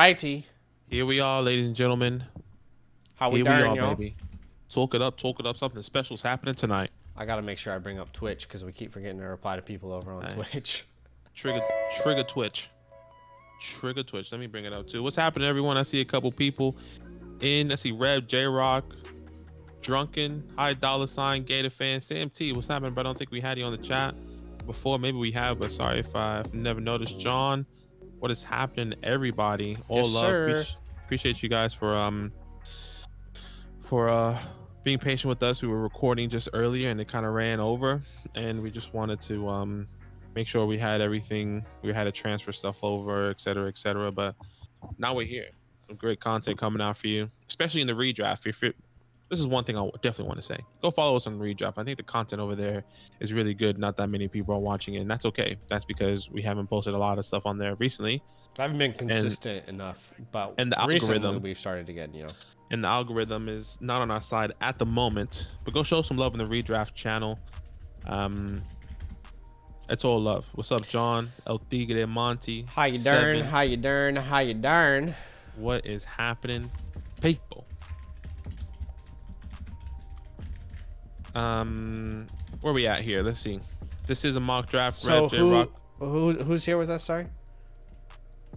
righty. Here we are, ladies and gentlemen. How we Here doing, we are, y'all? baby. Talk it up, talk it up. Something special's happening tonight. I gotta make sure I bring up Twitch because we keep forgetting to reply to people over on Twitch. Trigger Twitch. Trigger Twitch. Let me bring it up too. What's happening, everyone? I see a couple people in. I see Rev, J-Rock, Drunken, High Dollar Sign, Gator Fan, Sam T. What's happening, bro? I don't think we had you on the chat before. Maybe we have, but sorry if I've never noticed. John, what is happening, everybody? All Yes, love. sir. Appreciate you guys for being patient with us. We were recording just earlier and it kind of ran over, and we just wanted to make sure we had everything. We had to transfer stuff over, etc. But now we're here. Some great content coming out for you, especially in the redraft. This is one thing I definitely want to say. Go follow us on redraft. I think the content over there is really good. Not that many people are watching it, and that's okay. That's because we haven't posted a lot of stuff on there recently. I haven't been consistent enough, but and the recently algorithm we've started again, you know. And the algorithm is not on our side at the moment, but go show some love in the redraft channel. It's all love. What's up, John? El Tigre, Monty. How you Seven. darn? How you darn? How you darn? What is happening, people? Where we at here? Let's see. This is a mock draft. So Red, who's here with us? Sorry.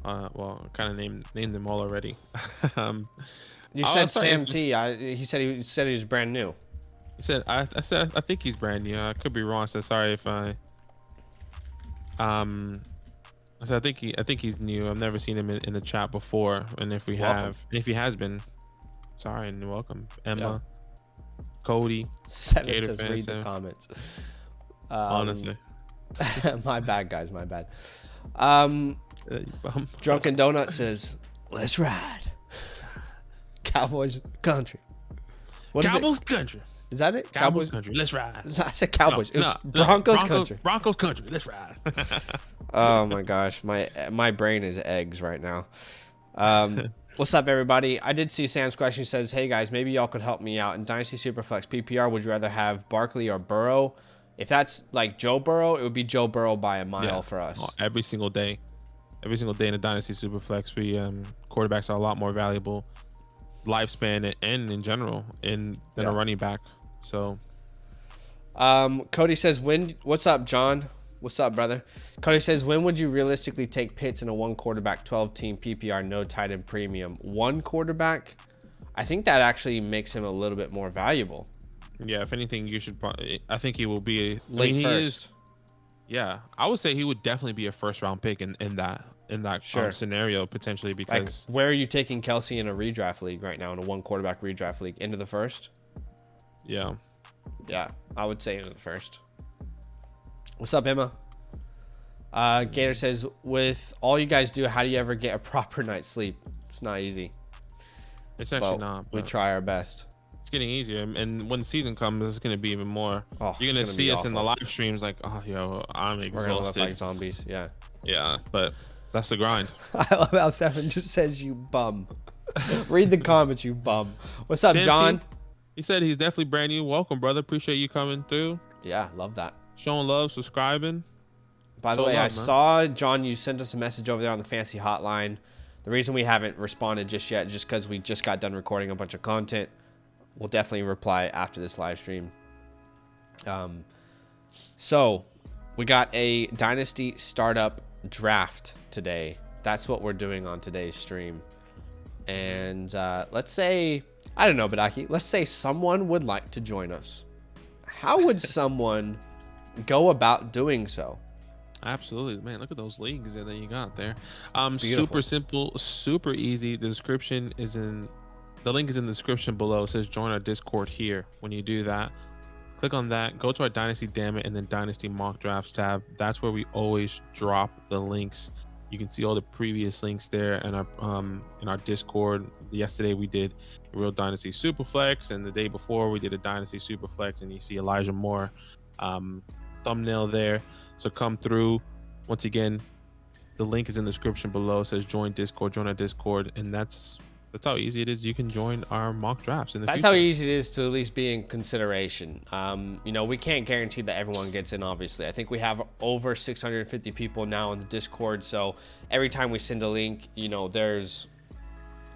Well, I kind of named them all already. You said Sam T. He said he was brand new. He said I think he's brand new. I could be wrong. I said sorry if I I think he's new. I've never seen him in the chat before, and if we have, if he has been, sorry and welcome. Emma, Cody, Seven Gator says fan, read Seven. the comments. Honestly, my bad, guys. My bad. Drunken Donut says, "Let's ride." Cowboys country. What Cowboys country. Is that it? Cowboys country. Let's ride. I said Cowboys. No, It's Broncos country. Broncos country. Let's ride. Oh my gosh, my brain is eggs right now. What's up, everybody? I did see Sam's question. He says, "Hey guys, maybe y'all could help me out in Dynasty SuperFlex PPR. Would you rather have Barkley or Burrow? If that's like Joe Burrow, it would be Joe Burrow by a mile for us. Every single day in the Dynasty SuperFlex, we quarterbacks are a lot more valuable lifespan and in general than a running back. So Cody says, what's up, John? What's up, brother? Cody says, when would you realistically take Pitts in a 1 quarterback 12 team PPR no tight end premium? 1 quarterback? I think that actually makes him a little bit more valuable. Yeah, if anything, you should probably, I think he will be late first. Yeah, I would say he would definitely be a first round pick in that scenario potentially, because like, where are you taking Kelsey in a redraft league right now, in a 1 quarterback redraft league? Into the first? Yeah, I would say into the first. What's up, Emma? Gator says, with all you guys do, how do you ever get a proper night's sleep? It's not easy. It's actually not. We try our best. It's getting easier, and when the season comes, it's gonna be even more. You're gonna see us in the live streams like, oh, yo, I'm exhausted. We're gonna look like zombies. Yeah, but that's the grind. I love how Seven just says, you bum. Read the comments, you bum. What's up, John? He said he's definitely brand new. Welcome, brother. Appreciate you coming through. Yeah, love that. Showing love, subscribing. By the way, I saw, John, you sent us a message over there on the fancy hotline. The reason we haven't responded just yet, just because we just got done recording a bunch of content. We'll definitely reply after this live stream. So we got a Dynasty startup draft today. That's what we're doing on today's stream. And let's say, I don't know, Badaki, let's say someone would like to join us. How would someone go about doing so? Absolutely, man. Look at those leagues that you got there. Beautiful. Super simple, super easy. The description is the link is in the description below. It says join our Discord here. When you do that, click on that, go to our Dynasty Damn It and then Dynasty Mock Drafts tab. That's where we always drop the links. You can see all the previous links there in our Discord. Yesterday we did a real Dynasty SuperFlex, and the day before we did a Dynasty SuperFlex, and you see Elijah Moore thumbnail there. So come through. Once again, the link is in the description below. It says join Discord, join our Discord, and that's how easy it is. You can join our mock drafts in the future. That's how easy it is to at least be in consideration. You know, we can't guarantee that everyone gets in, obviously. I think we have over 650 people now in the Discord, so every time we send a link, you know, there's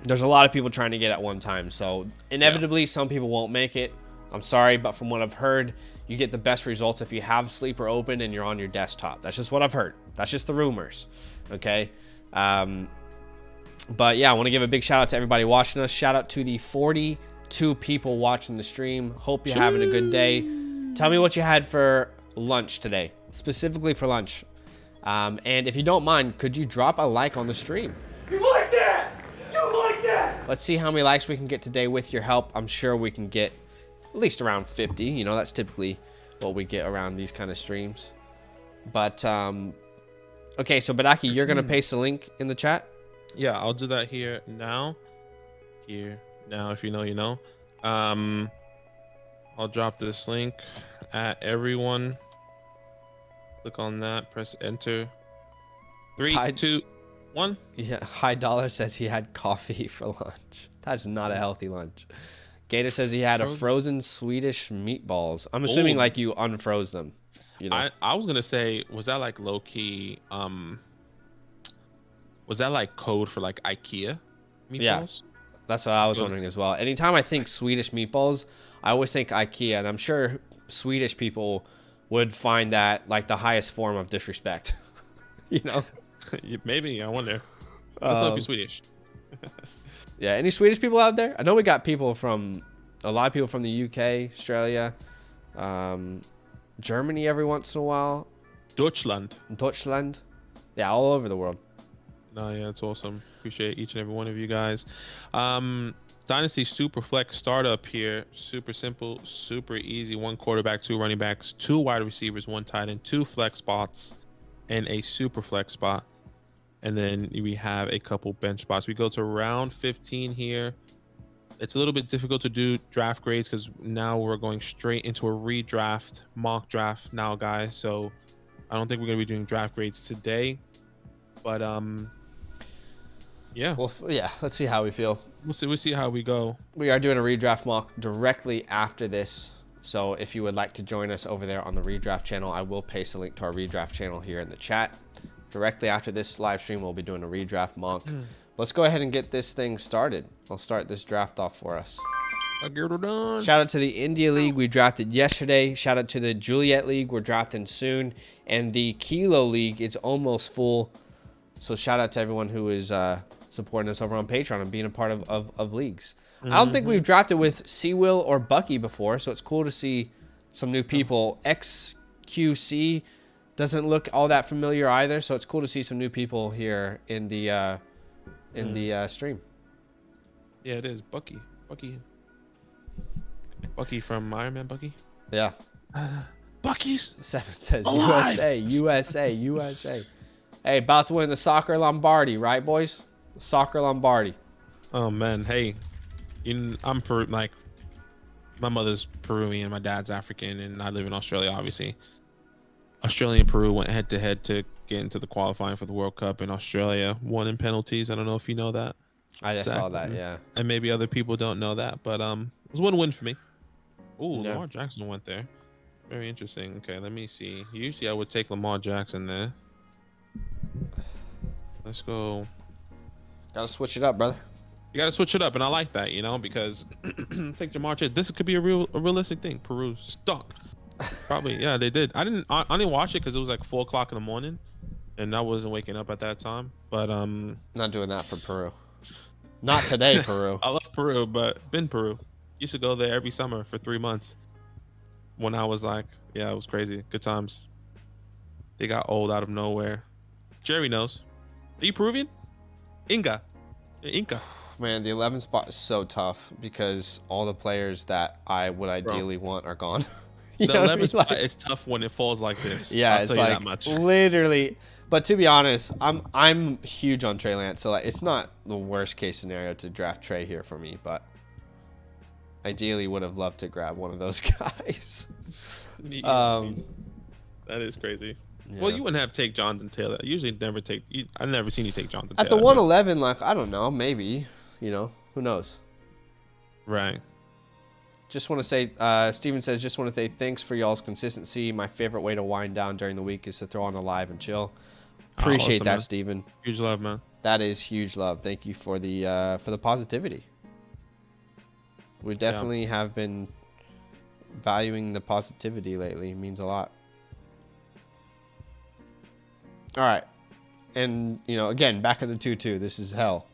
there's a lot of people trying to get at one time. So inevitably, some people won't make it. I'm sorry, but from what I've heard, you get the best results if you have Sleeper open and you're on your desktop. That's just what I've heard. That's just the rumors. Okay. But yeah, I want to give a big shout out to everybody watching us. Shout out to the 42 people watching the stream. Hope you're having a good day. Tell me what you had for lunch today, specifically for lunch. And if you don't mind, could you drop a like on the stream? You like that? You like that? Let's see how many likes we can get today with your help. I'm sure we can get at least around 50. You know, that's typically what we get around these kind of streams. But, okay, so Badaki, you're going to paste the link in the chat? Yeah, I'll do that here now. Here now, if you know, you know. I'll drop this link at everyone. Click on that. Press enter. 3, 2, 1. Yeah, High Dollar says he had coffee for lunch. That's not a healthy lunch. Gator says he had a frozen Swedish meatballs. I'm assuming like you unfroze them. You know? I was gonna say, was that like low key? Was that like code for like IKEA meatballs? Yeah, that's what I was wondering as well. Anytime I think Swedish meatballs, I always think IKEA, and I'm sure Swedish people would find that like the highest form of disrespect. You know? Maybe, I wonder. Let's know if you're Swedish. Yeah, any Swedish people out there? I know we got people from, a lot of people from the UK, Australia, Germany every once in a while. Deutschland. Yeah, all over the world. No, yeah, it's awesome. Appreciate each and every one of you guys. Dynasty SuperFlex startup here. Super simple, super easy. 1 quarterback, 2 running backs, 2 wide receivers, 1 tight end, 2 flex spots, and a super flex spot. And then we have a couple bench spots. We go to round 15 here. It's a little bit difficult to do draft grades because now we're going straight into a redraft, mock draft now, guys. So I don't think we're going to be doing draft grades today. But yeah. Well, yeah, let's see how we feel. We'll see how we go. We are doing a redraft mock directly after this. So if you would like to join us over there on the redraft channel, I will paste a link to our redraft channel here in the chat. Directly after this live stream, we'll be doing a redraft mock. Let's go ahead and get this thing started. I'll start this draft off for us. Shout out to the India League we drafted yesterday. Shout out to the Juliet League we're drafting soon. And the Kilo League is almost full. So shout out to everyone who is supporting us over on Patreon and being a part of leagues. I don't think we've drafted with C-Will or Bucky before, so it's cool to see some new people. XQC doesn't look all that familiar either, so it's cool to see some new people here in the stream. Yeah, it is. Bucky from Iron Man. Bucky. Yeah. Bucky's. 7 says USA. Hey, about to win the soccer Lombardi, right, boys? The soccer Lombardi. Oh man, hey, I'm like, my mother's Peruvian, my dad's African, and I live in Australia, obviously. Australia and Peru went head to head to get into the qualifying for the World Cup, and Australia won in penalties. I don't know if you know that. I just saw that, yeah. And maybe other people don't know that, but it was 1-win for me. Ooh, Yeah. Lamar Jackson went there. Very interesting. Okay, let me see. Usually I would take Lamar Jackson there. Let's go. Gotta switch it up, brother. You gotta switch it up, and I like that, you know, because take Jamar Chase. This could be a realistic thing. Peru stuck. Probably, yeah, they did. I didn't watch it because it was like 4 o'clock in the morning, and I wasn't waking up at that time. But not doing that for Peru. Not today, Peru. I love Peru, but been Peru. Used to go there every summer for 3 months. When I was like, yeah, it was crazy. Good times. They got old out of nowhere. Jerry knows. Are you Peruvian? Inca. Man, the 11 spot is so tough because all the players that I would ideally want are gone. The 11 spot is tough when it falls like this. Yeah, I'll it's tell you like that much. literally. But to be honest, I'm huge on Trey Lance, so like, it's not the worst case scenario to draft Trey here for me. But ideally, would have loved to grab one of those guys. That is crazy. Yeah. Well, you wouldn't have take Jonathan Taylor. I usually never take. I've never seen you take Jonathan At Taylor. the 111, like I don't know, maybe who knows. Right. Just want to say, Steven says, just want to say thanks for y'all's consistency. My favorite way to wind down during the week is to throw on a live and chill. Appreciate awesome, that, man. Steven. Huge love, man. That is huge love. Thank you for the positivity. We definitely have been valuing the positivity lately. It means a lot. All right. And, you know, again, back in the 2-2. This is hell.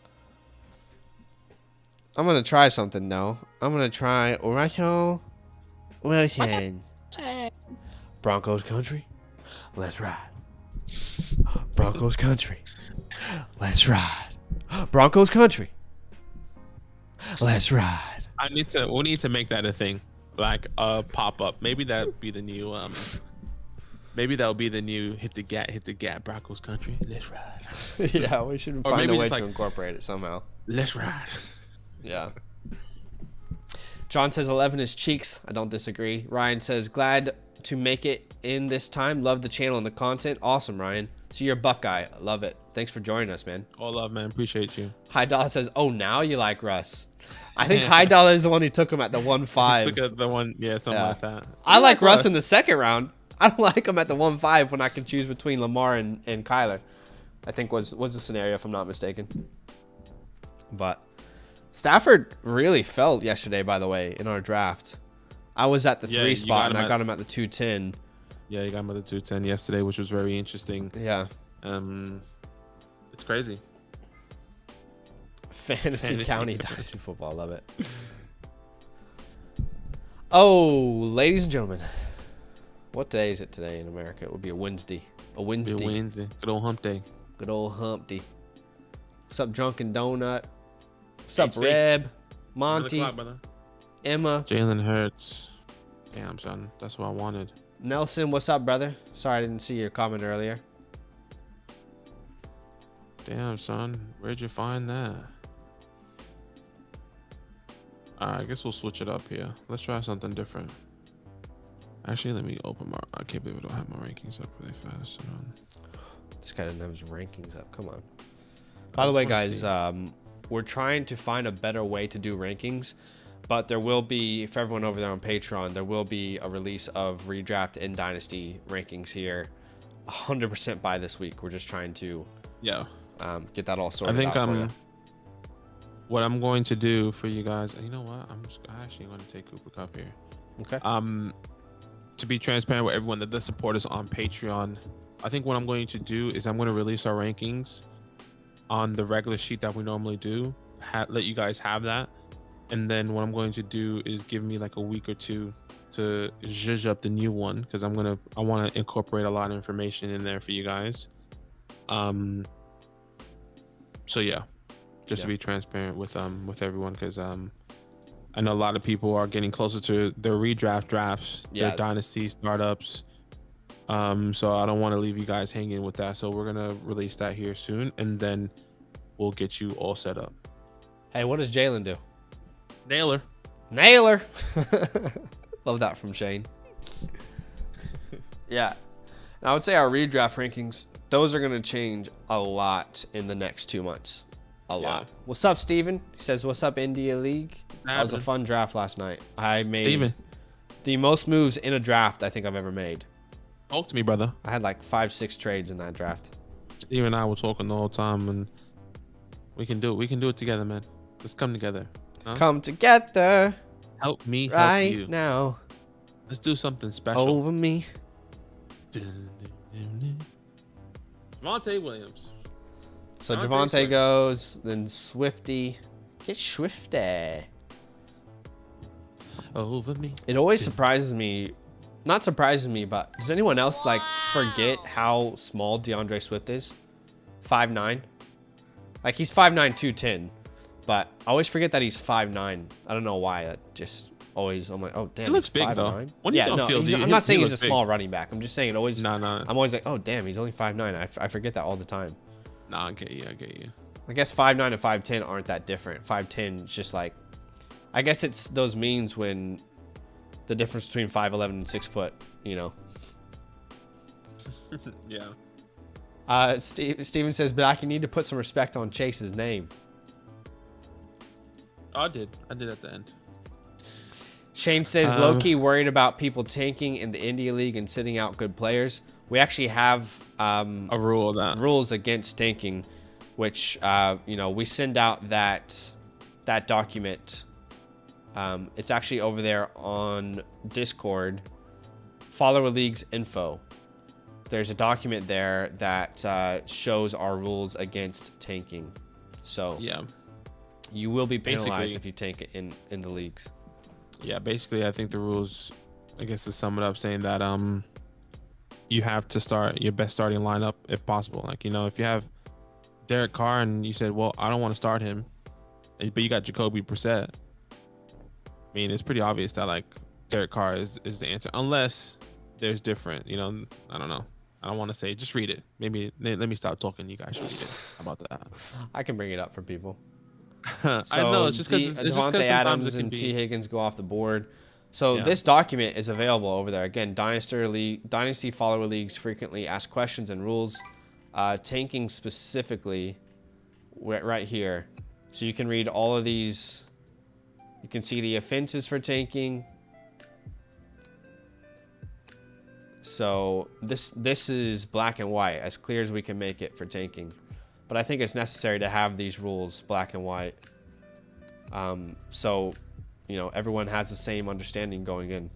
I'm going to try something, though. I'm going to try Oracho Wilson. Broncos country. Let's ride. Broncos country. Let's ride. Broncos country. Let's ride. We need to make that a thing, like a pop up. Maybe that'd be the new maybe that'll be the new hit the gap Broncos country. Let's ride. Yeah, we should Or find a maybe way just to like, incorporate it somehow. let's ride. Yeah. John says 11 is cheeks. I don't disagree. Ryan says glad to make it in this time. Love the channel and the content. Awesome, Ryan. So you're a Buckeye. Love it. Thanks for joining us, man. All love, man. Appreciate you. High Dollar says, oh, now you like Russ. I think High Dollar is the one who took him at the 1-5. Took at the one, yeah, something like that. I like Russ in the second round. I don't like him at the 1-5 when I can choose between Lamar and Kyler. I think was the scenario, if I'm not mistaken. But Stafford really fell yesterday, by the way, in our draft. I was at the 3 spot, and I got him at the 210. Yeah, you got him at the 210 yesterday, which was very interesting. Yeah. It's crazy. Fantasy County Dynasty Football. Love it. Oh, ladies and gentlemen. What day is it today in America? It would be a Wednesday. A Wednesday. Good old hump day. Good old hump day. What's up, Drunken Donut? What's up, HD? Reb? Monty? Emma? Jalen Hurts. Damn, son. That's what I wanted. Nelson, what's up, brother? Sorry I didn't see your comment earlier. Damn, son. Where'd you find that? I guess we'll switch it up here. Let's try something different. Actually, let me open my... I can't believe I don't have my rankings up really fast. This guy doesn't have his rankings up. Come on. By the way, guys, we're trying to find a better way to do rankings. But there will be, for everyone over there on Patreon, there will be a release of Redraft and Dynasty rankings here 100% by this week. We're just trying to get that all sorted out for you. What I'm going to do for you guys, you know what? I'm actually going to take Cooper Cup here. Okay. To be transparent with everyone that does support us on Patreon, I think what I'm going to do is I'm going to release our rankings on the regular sheet that we normally do. Let you guys have that. And then what I'm going to do is give me like a week or two to zhuzh up the new one, because I want to incorporate a lot of information in there for you guys. So yeah, just to be transparent with everyone, because I know a lot of people are getting closer to their redraft drafts, their dynasty startups. So I don't want to leave you guys hanging with that. So we're gonna release that here soon, and then we'll get you all set up. Hey, what does Jalen do? Nailer. Love that from Shane. Yeah. And I would say our redraft rankings, those are going to change a lot in the next 2 months. A lot. What's up, Steven? He says, what's up, India League? That was a fun draft last night. I made the most moves in a draft I think I've ever made. Talk to me, brother. I had like 5-6 trades in that draft. Steve and I were talking the whole time, and we can do it. We can do it together, man. Let's come together. Huh? Come together. Help me help right you. Now. Let's do something special. Over me. Javonte Williams. So Javonte goes, then Swifty. Get Swifty. Over me. It always surprises me. Not surprises me, but does anyone else like forget how small DeAndre Swift is? 5'9". Like he's 5'9", 210. But I always forget that he's 5'9". I don't know why. That just always, I'm like, oh damn, he looks big 5'9". though. When he's on field, I'm not saying he's a small running back. I'm just saying it always. No. I'm always like, oh damn, he's only 5'9". I forget that all the time. Nah, I get you. I guess 5'9" and 5'10" aren't that different. 5'10" is just like, I guess it's those memes when the difference between 5'11" and 6 foot, you know. Yeah. Steven says, Black, you need to put some respect on Chase's name. I did at the end. Shane says, low-key worried about people tanking in the India League and sitting out good players. We actually have a rule that rules against tanking, which we send out that document. It's actually over there on Discord. Follower League's info. There's a document there that shows our rules against tanking. So yeah, you will be penalized Basically- if you tank it in the leagues. yeah. Basically, I think the rules, I guess to sum it up, saying that you have to start your best starting lineup if possible. Like, if you have Derek Carr and you said, well, I don't want to start him, but you got Jacoby Brissett. I mean, it's pretty obvious that like Derek Carr is the answer, unless there's different. I don't know. I don't want to say. Just read it. Maybe let me stop talking. You guys should read it. How about that? I can bring it up for people. I know it's just because Devontae sometimes Adams it can and be. T. Higgins go off the board. So Yeah. this document is available over there. Again, Dynasty Follower Leagues frequently ask questions and rules. Tanking specifically, right here. So you can read all of these. You can see the offenses for tanking. So this is black and white, as clear as we can make it for tanking. But I think it's necessary to have these rules black and white. So, everyone has the same understanding going in.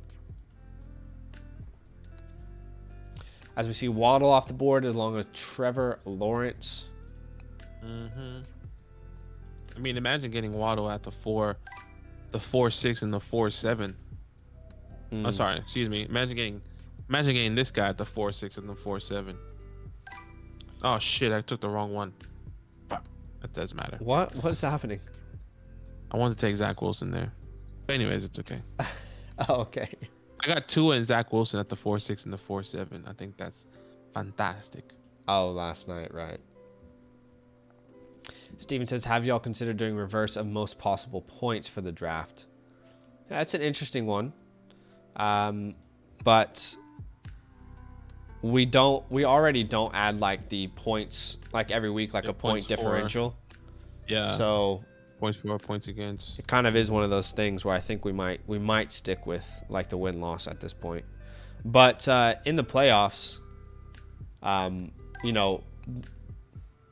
As we see Waddle off the board along with Trevor Lawrence. I mean, imagine getting Waddle at the 4-6 and the 4-7. I'm sorry, excuse me. Imagine getting this guy at the 4-6 and the 4-7. Oh shit, I took the wrong one. Fuck. That does matter. What's happening? I wanted to take Zach Wilson there. But anyways, it's okay. Oh, okay. I got Tua and Zach Wilson at the 4-6 and the 4-7. I think that's fantastic. Oh, last night, right. Steven says, have y'all considered doing reverse of most possible points for the draft? Yeah, that's an interesting one. But we already don't add like the points like every week, like a point points differential. Yeah. So Points for, points against. it kind of is one of those things where I think we might stick with like the win-loss at this point. But in the playoffs,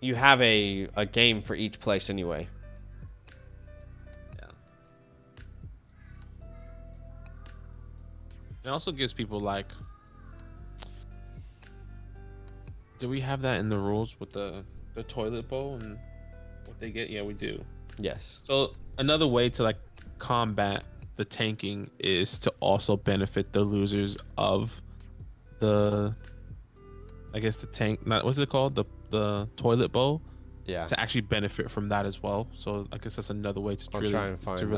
you have a game for each place anyway. Yeah. It also gives people like. Do we have that in the rules with the toilet bowl and what they get? Yeah, we do. Yes. So another way to like combat the tanking is to also benefit the losers of the, I guess the tank. Not what's it called? The toilet bowl. Yeah. To actually benefit from that as well. So I guess that's another way to really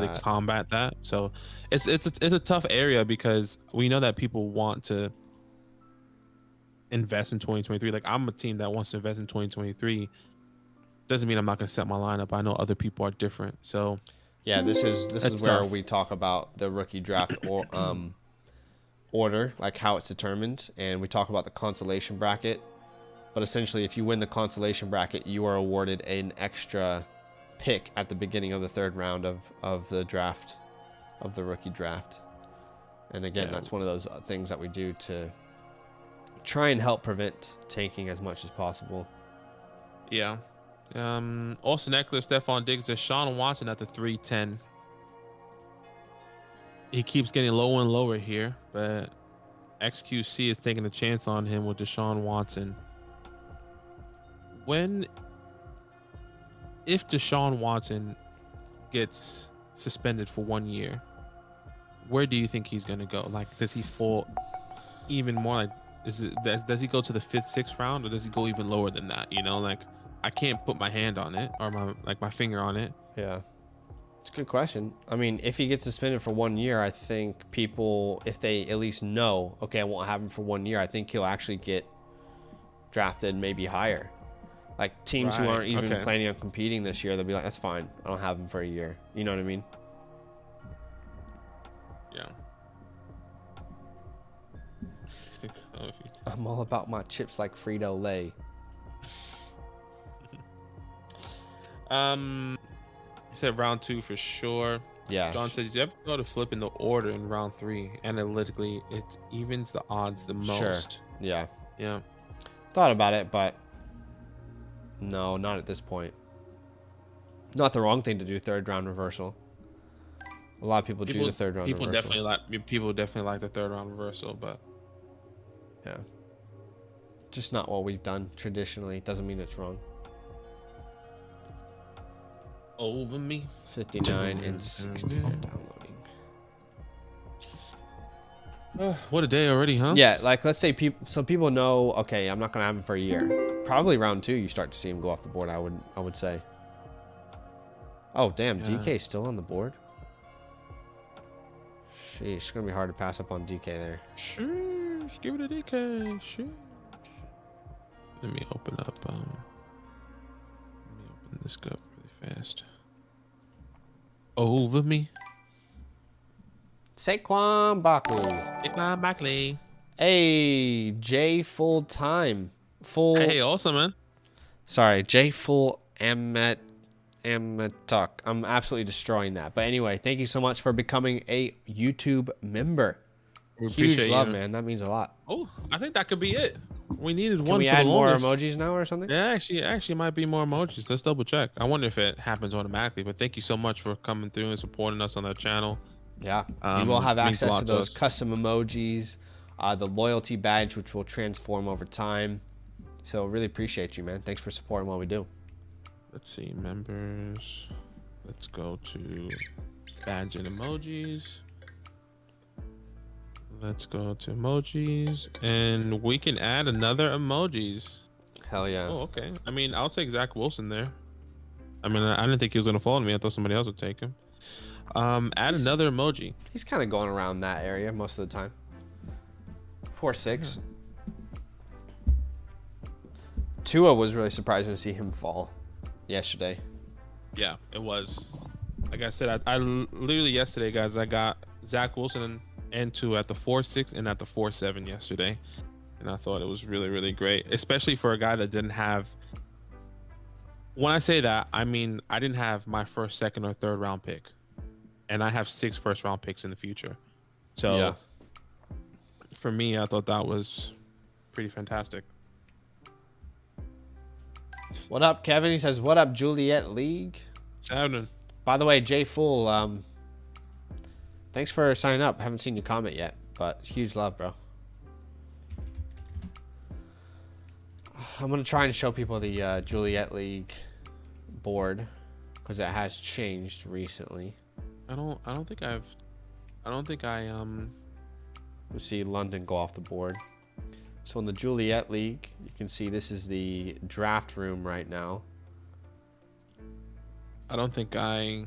that. combat that. So it's a tough area because we know that people want to invest in 2023. Like I'm a team that wants to invest in 2023. Doesn't mean I'm not going to set my lineup. I know other people are different. So yeah, this is where tough. we talk about the rookie draft order, like how it's determined, and we talk about the consolation bracket. But essentially, if you win the consolation bracket, you are awarded an extra pick at the beginning of the third round of the draft, of the rookie draft. And again, that's one of those things that we do to try and help prevent tanking as much as possible. yeah. Austin Eckler, Stephon Diggs, Deshaun Watson at the 310. He keeps getting lower and lower here, but XQC is taking a chance on him with Deshaun Watson. If Deshaun Watson gets suspended for 1 year, where do you think he's gonna go? Like, does he fall even more? Like, does he go to the 5th, 6th round, or does he go even lower than that? Like, I can't put my hand on it or my finger on it. Yeah. It's a good question. I mean, if he gets suspended for 1 year, I think people, if they at least know, okay, I won't have him for 1 year, I think he'll actually get drafted maybe higher. Like teams who aren't even planning on competing this year, they'll be like, that's fine. I don't have him for a year. You know what I mean? Yeah. I'm all about my chips like Frito-Lay. You said round 2 for sure. Yeah. John says, you have to go to flipping the order in round 3. Analytically, it evens the odds the most. Sure. Yeah. Yeah. Thought about it, but no, not at this point. Not the wrong thing to do, third round reversal. A lot of people do the third round reversal. People definitely like the third round reversal, but yeah. Just not what we've done traditionally. Doesn't mean it's wrong. Over me. 59 and 60 are downloading. What a day already, huh? Yeah, like let's say people know, okay, I'm not gonna have him for a year. Probably round 2 you start to see him go off the board, I would say. Oh damn, yeah. DK's still on the board. Sheesh, it's gonna be hard to pass up on DK there. Sheesh, give it a DK. Sheesh. Let me open up this up really fast. Over me. Saquon Barkley. Saquon Barkley. Hey, J full time. Full. Hey, awesome, man. Sorry, J full Amatuk. I'm absolutely destroying that. But anyway, thank you so much for becoming a YouTube member. Huge love, man. That means a lot. Oh, I think that could be it. We needed one. Can we add more emojis now or something? Yeah, actually might be more emojis. Let's double check. I wonder if it happens automatically. But thank you so much for coming through and supporting us on that channel. Yeah, you will have access to those custom emojis, the loyalty badge, which will transform over time. So really appreciate you, man. Thanks for supporting what we do. Let's see, members. Let's go to badge and emojis. Let's go to emojis, and we can add another emojis. Hell yeah. Oh, okay. I mean, I'll take Zach Wilson there. I mean, I didn't think he was gonna follow me. I thought somebody else would take him. Add another emoji. He's kind of going around that area most of the time. 4-6. Yeah. Tua was really surprising to see him fall yesterday. Yeah, it was. Like I said, I literally yesterday, guys, I got Zach Wilson and Tua at the 4-6 and at the 4-7 yesterday, and I thought it was really, really great, especially for a guy that didn't have. When I say that, I mean I didn't have my first, second, or third round pick. And I have 6 first-round picks in the future. So, yeah. For me, I thought that was pretty fantastic. What up, Kevin? He says, what up, Juliet League? What's By the way, Jay Fool, thanks for signing up. I haven't seen your comment yet, but huge love, bro. I'm going to try and show people the Juliet League board because it has changed recently. I don't think I Let's see London go off the board. So in the Juliet League, you can see this is the draft room right now. I don't think I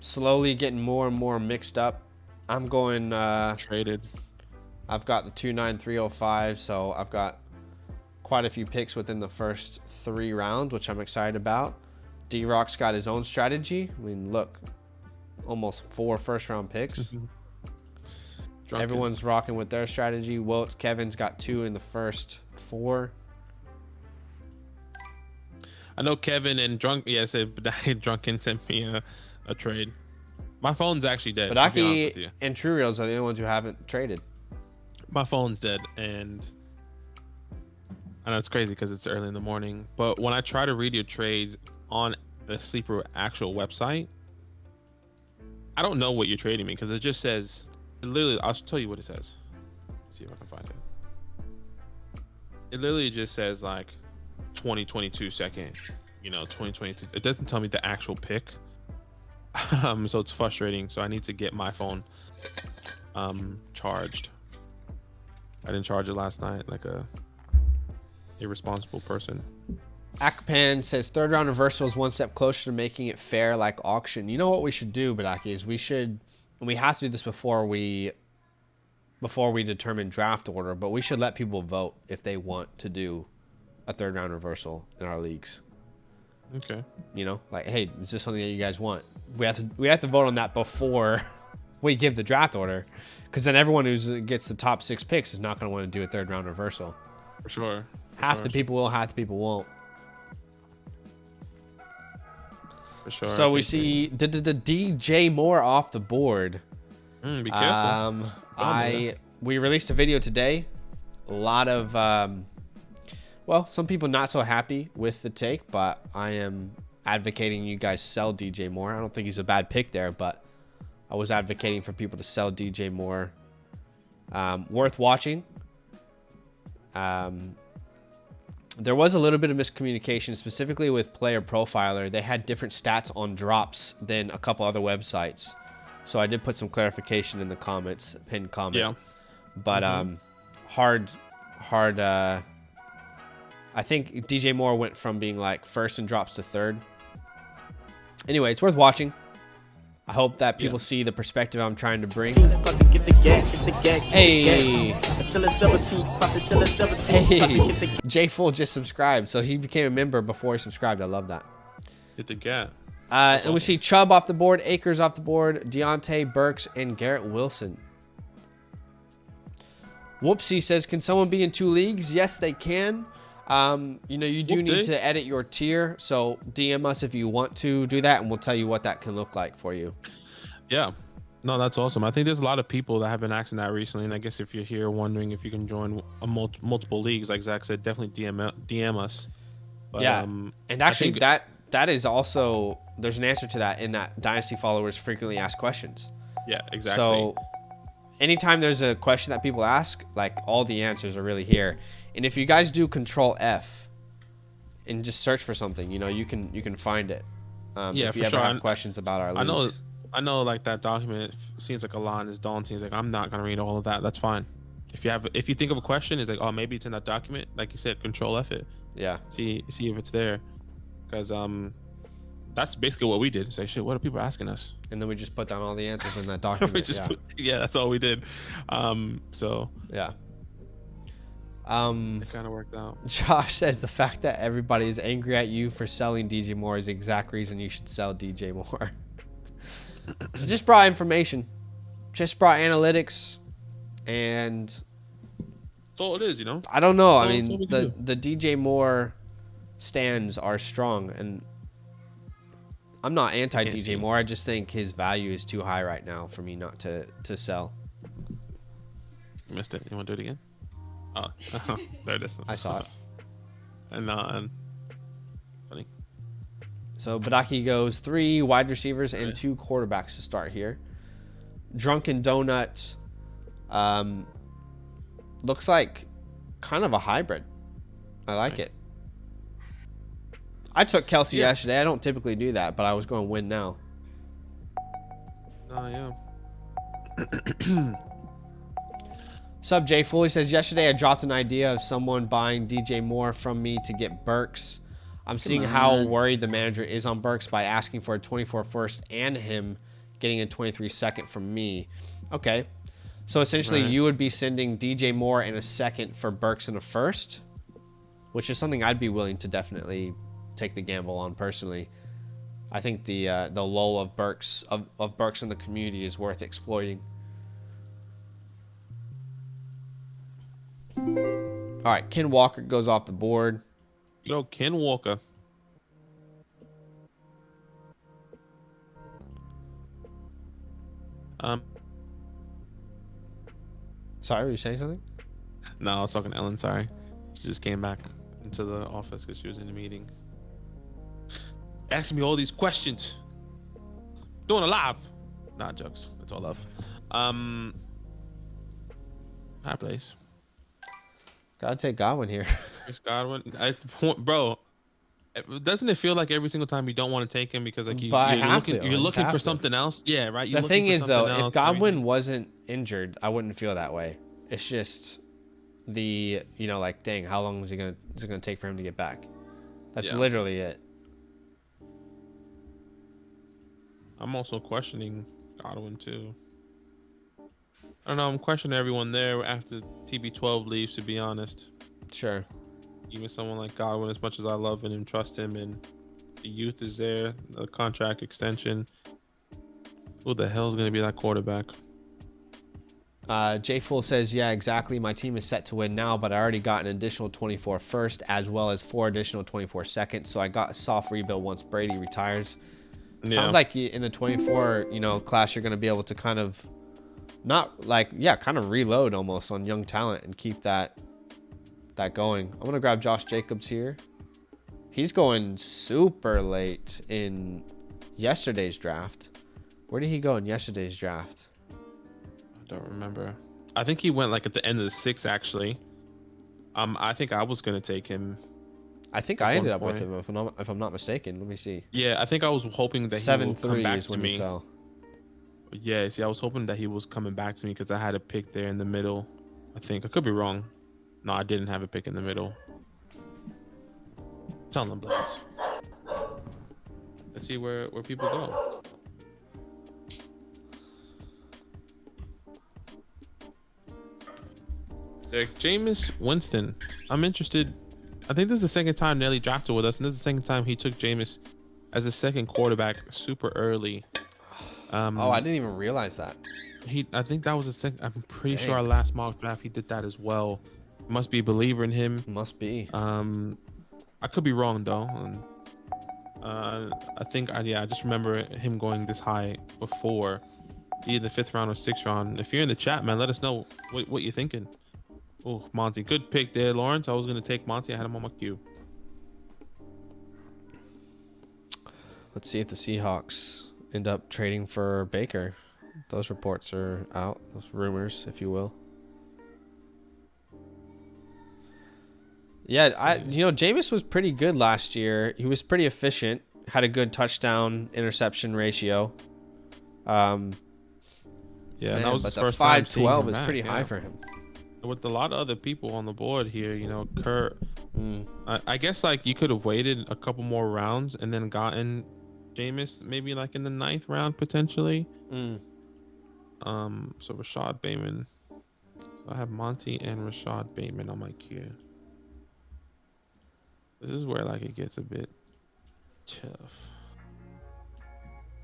slowly getting more and more mixed up. I'm going traded. I've got the 29305, so I've got quite a few picks within the first 3 rounds, which I'm excited about. D-Rock's got his own strategy. I mean, look. Almost 4 first-round picks. Everyone's rocking with their strategy. Kevin's got 2 in the first 4. I know Kevin and Drunken sent me a trade. My phone's actually dead. But Aki and True Reels are the only ones who haven't traded. My phone's dead, and I know it's crazy because it's early in the morning. But when I try to read your trades on the Sleeper actual website, I don't know what you're trading me because it just says, literally, I'll tell you what it says. Let's see if I can find it. It literally just says like 2022 second, 2022. It doesn't tell me the actual pick. So it's frustrating. So I need to get my phone charged. I didn't charge it last night like a irresponsible person. Akpan says third round reversal is one step closer to making it fair like auction. You know what we should do, Badaki, is we have to do this before we determine draft order, but we should let people vote if they want to do a third round reversal in our leagues. Okay. Like, hey, is this something that you guys want? We have to vote on that before we give the draft order, because then everyone who gets the top 6 picks is not going to want to do a third round reversal. For sure. Half the people will, half the people won't. For sure. So we see DJ Moore off the board. Be careful. We released a video today. A lot of well, some people not so happy with the take, but I am advocating you guys sell DJ Moore. I don't think he's a bad pick there, but I was advocating for people to sell DJ Moore. Worth watching. There was a little bit of miscommunication, specifically with Player Profiler. They had different stats on drops than a couple other websites. So I did put some clarification in the comments, pinned comment. Yeah. But hard. I think DJ Moore went from being like first in drops to third. Anyway, it's worth watching. I hope that people see the perspective I'm trying to bring. Hey, J Full just subscribed, so he became a member before he subscribed. I love that. Hit the gap. And we see Chubb off the board, Akers off the board, Deontay, Burks, and Garrett Wilson. Whoopsie says, can someone be in 2 leagues? Yes, they can. You know, you do need to edit your tier, so DM us if you want to do that, and we'll tell you what that can look like for you. Yeah. No, that's awesome. I think there's a lot of people that have been asking that recently, and I guess if you're here wondering if you can join a multiple leagues, like Zach said, definitely DM us. But, yeah, and actually that is also, there's an answer to that in that Dynasty followers frequently ask questions. Yeah, exactly. So anytime there's a question that people ask, like all the answers are really here. And if you guys do Control F and just search for something, you know, you can find it. Yeah, if you ever have questions about our leagues. I know, like that document seems like a lot and it's daunting. It's like, I'm not gonna read all of that. That's fine. If you think of a question, it's like, oh, maybe it's in that document. Like you said, Control F it. Yeah. See if it's there, because that's basically what we did. It's like, shit, what are people asking us? And then we just put down all the answers in that document. That's all we did. So yeah. It kind of worked out. Josh says the fact that everybody is angry at you for selling DJ Moore is the exact reason you should sell DJ Moore. Just brought information, just brought analytics, and that's all it is, you know. I don't know. I mean, the DJ Moore stands are strong, and I'm not anti DJ Moore. I just think his value is too high right now for me not to sell. You missed it. You want to do it again? Oh, there it is. I saw it. And funny. So Badaki goes 3 wide receivers and 2 quarterbacks to start here. Drunken Donut looks like kind of a hybrid. I like it. I took Kelsey yesterday. I don't typically do that, but I was going to win now. Oh, yeah. Sub J Foley says, yesterday I dropped an idea of someone buying DJ Moore from me to get Burks. I'm seeing how worried the manager is on Burks by asking for a 24 first and him getting a 23 second from me. Okay. So essentially you would be sending DJ Moore and a second for Burks and a first, which is something I'd be willing to definitely take the gamble on personally. I think the lull of Burks in the community is worth exploiting. All right, Ken Walker goes off the board. Yo, Ken Walker. Sorry, were you saying something? No, I was talking to Ellen. Sorry, she just came back into the office because she was in a meeting, asking me all these questions. Doing a live. Not jokes. That's all love. High place. Gotta take Godwin here. It's Godwin. Bro, doesn't it feel like every single time you don't want to take him because like you're looking for something else? Yeah, right. The thing is though, if Godwin wasn't injured, I wouldn't feel that way. It's just like, dang, how long is it gonna take for him to get back? That's literally it. I'm also questioning Godwin too. I don't know. I'm questioning everyone there after TB12 leaves, to be honest. Sure. Even someone like Godwin, as much as I love him and trust him, and the youth is there, the contract extension. Who the hell is going to be that quarterback? J Fool says, yeah, exactly. My team is set to win now, but I already got an additional 24 first as well as 4 additional 24 seconds. So I got a soft rebuild once Brady retires. Sounds like in the 24, class, you're going to be able to kind of kind of reload almost on young talent and keep that that going. I'm going to grab Josh Jacobs here. He's going super late in yesterday's draft. Where did he go in yesterday's draft? I don't remember. I think he went like at the end of the 6th, actually. I think I was going to take him. I think I ended up with him, if I'm not mistaken. Let me see. Yeah, I think I was hoping that he would come back to me. Fell. Yeah, see, I was hoping that he was coming back to me because I had a pick there in the middle. I think I could be wrong. No, I didn't have a pick in the middle. Tell them, Blades. Let's see where people go. Jameis Winston. I'm interested. I think this is the second time Nelly drafted with us, and this is the second time he took Jameis as a second quarterback super early. Oh, I didn't even realize that. I think that was a second. I'm pretty sure our last mock draft he did that as well. Must be a believer in him. Must be. I could be wrong though. I think I just remember him going this high before, either the 5th round or 6th round. If you're in the chat, man, let us know what you're thinking. Oh, Monty, good pick there, Lawrence. I was gonna take Monty. I had him on my queue. Let's see if the Seahawks end up trading for Baker. Those reports are out. Those rumors, if you will. Yeah, Jameis was pretty good last year. He was pretty efficient. Had a good touchdown interception ratio. Yeah, man, that was but his the first time 512 is back, pretty high for him. With a lot of other people on the board here, Kurt. I guess like you could have waited a couple more rounds and then gotten Jameis maybe like in the 9th round potentially. So Rashad Bateman. So I have Monty and Rashad Bateman on my queue. This is where like it gets a bit tough.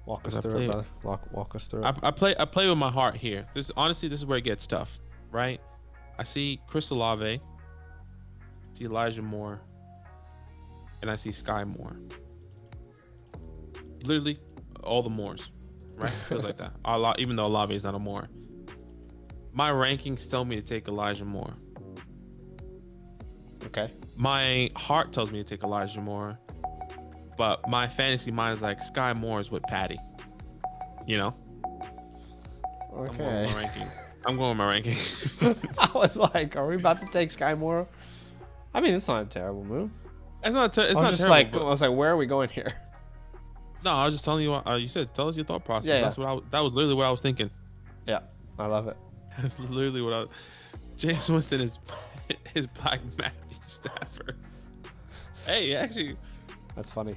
Walk us through it, brother. Walk us through it. I play with my heart here. This is where it gets tough, right? I see Chris Olave, I see Elijah Moore, and I see Sky Moore. Literally all the Moores, right? Feels like that. Even though Olave is not a Moore. My rankings tell me to take Elijah Moore. Okay. My heart tells me to take Elijah Moore, but my fantasy mind is like Sky Moore is with Patty. Okay. I'm going with my ranking. I was like, are we about to take Sky Moore? I mean, it's not a terrible move. It's not terrible. I was like, where are we going here? No, I was just telling you what you said. Tell us your thought process. Yeah, That was literally what I was thinking. Yeah, I love it. That's literally what James Winston is Black Matthew Stafford. Hey, actually, that's funny.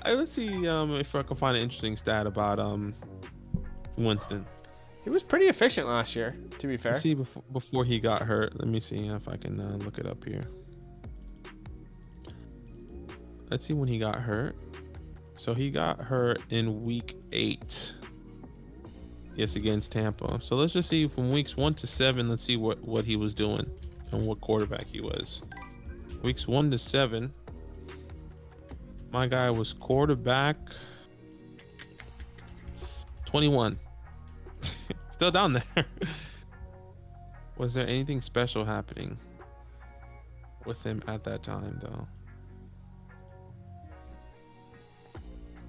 Let's see if I can find an interesting stat about Winston. He was pretty efficient last year, to be fair. Let's see before he got hurt. Let me see if I can look it up here. Let's see when he got hurt. So he got hurt in week 8. Yes, against Tampa. So let's just see from weeks 1 to 7. Let's see what he was doing and what quarterback he was. Weeks 1 to 7. My guy was quarterback 21. Still down there. Was there anything special happening with him at that time, though?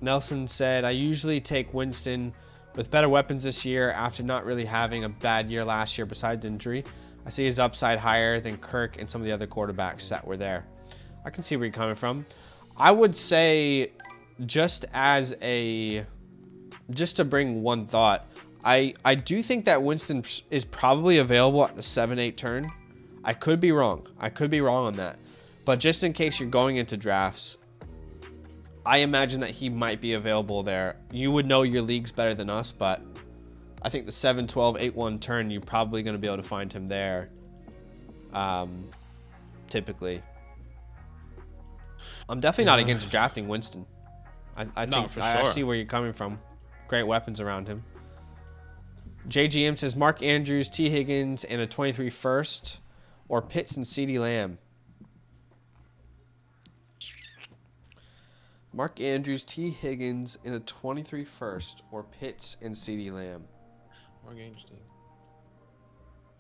Nelson said, I usually take Winston with better weapons this year after not really having a bad year last year besides injury. I see his upside higher than Kirk and some of the other quarterbacks that were there. I can see where you're coming from. I would say just to bring one thought, I do think that Winston is probably available at the 7-8 turn. I could be wrong. On that. But just in case you're going into drafts, I imagine that he might be available there. You would know your leagues better than us, but I think the 7-12, 8-1 turn, you're probably going to be able to find him there. Typically. I'm definitely not against drafting Winston. I think for I sure. see where you're coming from. Great weapons around him. JGM says Mark Andrews, T. Higgins, and a 23 first, or Pitts and CeeDee Lamb. Mark Andrews, T. Higgins, and a 23 first, or Pitts and CeeDee Lamb. More interesting.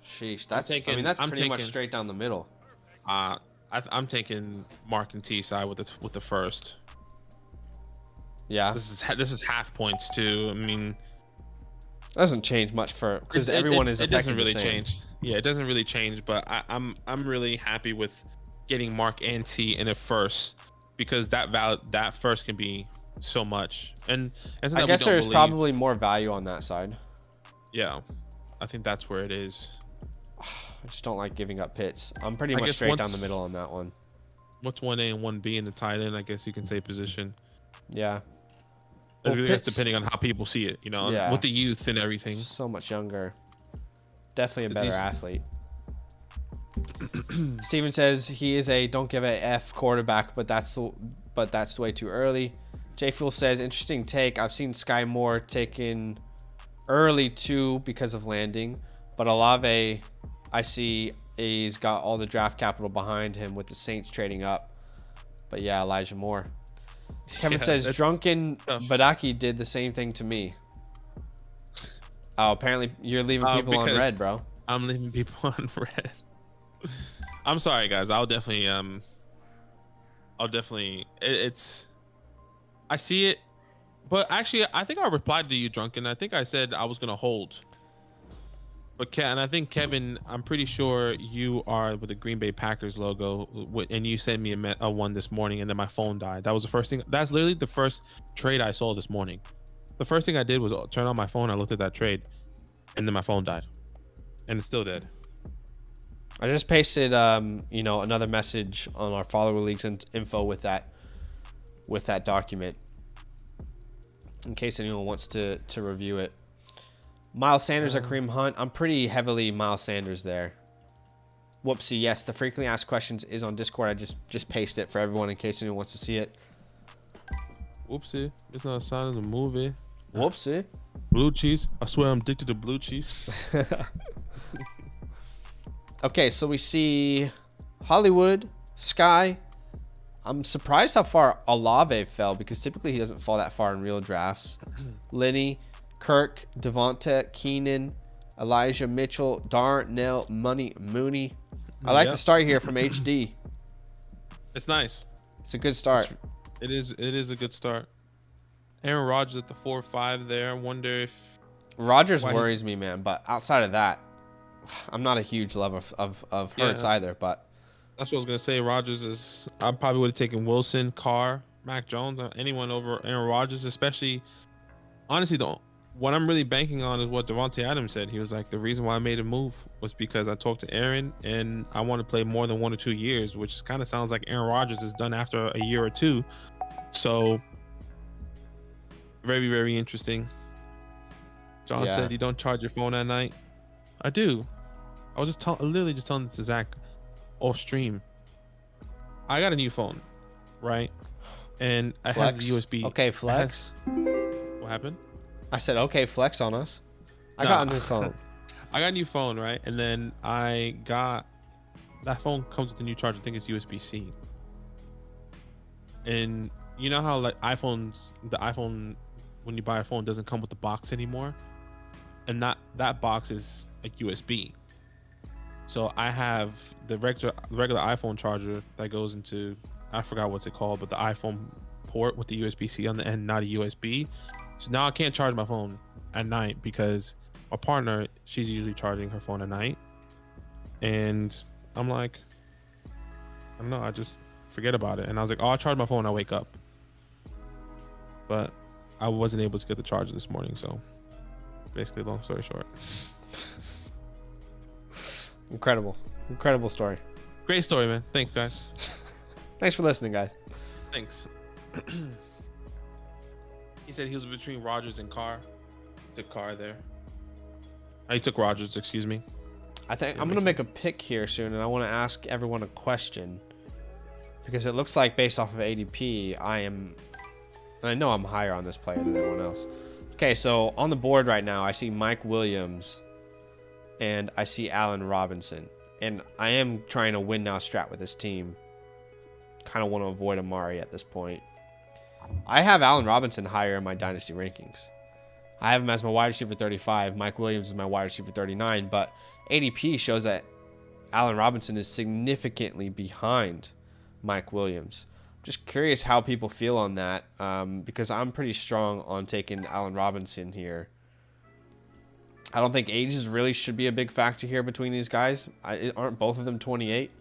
Sheesh, that's pretty much straight down the middle. I'm taking Mark and T side with the first. Yeah. This is half points too. I mean, Doesn't change much because everyone is it affected doesn't really the same. change. Yeah, it doesn't really change. But I'm really happy with getting Mark and T in it first, because that first can be so much. And I guess there's probably more value on that side. Yeah, I think that's where it is. I just don't like giving up pits. I'm pretty much straight down the middle on that one. What's 1A and 1B in the tight end? I guess you can say position. Yeah. I think that's depending on how people see it, you know, yeah. with the youth and everything. So much younger. Definitely a better athlete. Steven says he is a don't give a F quarterback, but that's way too early. J Fuel says interesting take. I've seen Sky Moore taken early too because of landing, but Olave, I see he's got all the draft capital behind him with the Saints trading up. But yeah, Elijah Moore. Kevin says Drunken Badaki did the same thing to me. Oh, apparently you're leaving people on red, bro. I'm leaving people on red. I'm sorry, guys. I'll definitely it's I see it, but actually I think I replied to you, Drunken. I think I said I was gonna hold. But and I think Kevin, I'm pretty sure you are with the Green Bay Packers logo, and you sent me a one this morning, and then my phone died. That was the first thing. That's literally the first trade I saw this morning. The first thing I did was turn on my phone. I looked at that trade, and then my phone died, and it's still dead. I just pasted, another message on our follower leagues and info with that document, in case anyone wants to review it. Miles Sanders or Kareem Hunt? I'm pretty heavily Miles Sanders there. Whoopsie. Yes, the frequently asked questions is on Discord. I just pasted it for everyone in case anyone wants to see it. Whoopsie. It's not a sign of the movie. Whoopsie. Blue cheese. I swear I'm addicted to blue cheese. Okay, so we see Hollywood, Sky. I'm surprised how far Olave fell, because typically he doesn't fall that far in real drafts. Lenny, Kirk, Devonta, Keenan, Elijah Mitchell, Darnell, Mooney. I like the start here from HD. It's nice. It's a good start. It is a good start. Aaron Rodgers at the 4-5 there. I wonder if Rodgers worries me, man. But outside of that, I'm not a huge lover of Hurts either. But that's what I was gonna say. Rodgers is. I probably would have taken Wilson, Carr, Mac Jones, or anyone over Aaron Rodgers. Especially, honestly, what I'm really banking on is what Devontae Adams said. He was like, the reason why I made a move was because I talked to Aaron and I want to play more than 1 or 2 years, which kind of sounds like Aaron Rodgers is done after a year or two. So very, very interesting. John said you don't charge your phone at night. I do. I was literally just telling this to Zach off stream. I got a new phone, right? And it has the USB. Okay, flex. What happened? I said, okay, flex on us. I got a new phone. I got a new phone, right? And then I got that phone comes with a new charger. I think it's USB-C. And you know how like the iPhone, when you buy a phone, doesn't come with the box anymore, and that box is a USB. So I have the regular iPhone charger that goes into, I forgot what's it called, but the iPhone port with the USB-C on the end, not a USB. So now I can't charge my phone at night because my partner, she's usually charging her phone at night. And I'm like, I don't know, I just forget about it. And I was like, oh, I'll charge my phone when I wake up. But I wasn't able to get the charger this morning. So basically, long story short. Incredible story. Great story, man. Thanks, guys. Thanks for listening, guys. Thanks. He said he was between Rodgers and Carr. He took Carr there. He took Rodgers, excuse me. I think I'm going to make a pick here soon, and I want to ask everyone a question. Because it looks like based off of ADP, I know I'm higher on this player than everyone else. Okay, so on the board right now, I see Mike Williams and I see Allen Robinson. And I am trying to win now strat with this team. Kind of want to avoid Amari at this point. I have Allen Robinson higher in my dynasty rankings. I have him as my wide receiver 35. Mike Williams is my wide receiver 39. But ADP shows that Allen Robinson is significantly behind Mike Williams. Just curious how people feel on that, because I'm pretty strong on taking Allen Robinson here. I don't think ages really should be a big factor here between these guys. Aren't both of them 28?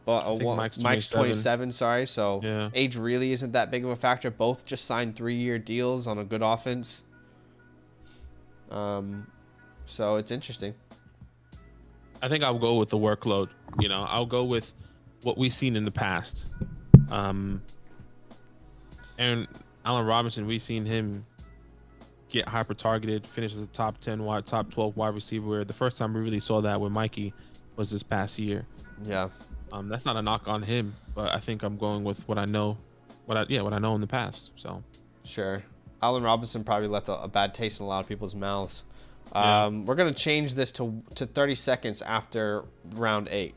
But Mike's 27, sorry. So yeah. age really isn't that big of a factor. Both just signed 3-year deals on a good offense. So it's interesting. I think I'll go with the workload. You know, I'll go with what we've seen in the past. And Allen Robinson, we've seen him get hyper targeted, finish as a top 12 wide receiver. Where the first time we really saw that with Mikey was this past year. Yeah. That's not a knock on him, but I think I'm going with what I know, what I know in the past. So sure, Allen Robinson probably left a bad taste in a lot of people's mouths. Yeah. We're gonna change this to 30 seconds after round 8.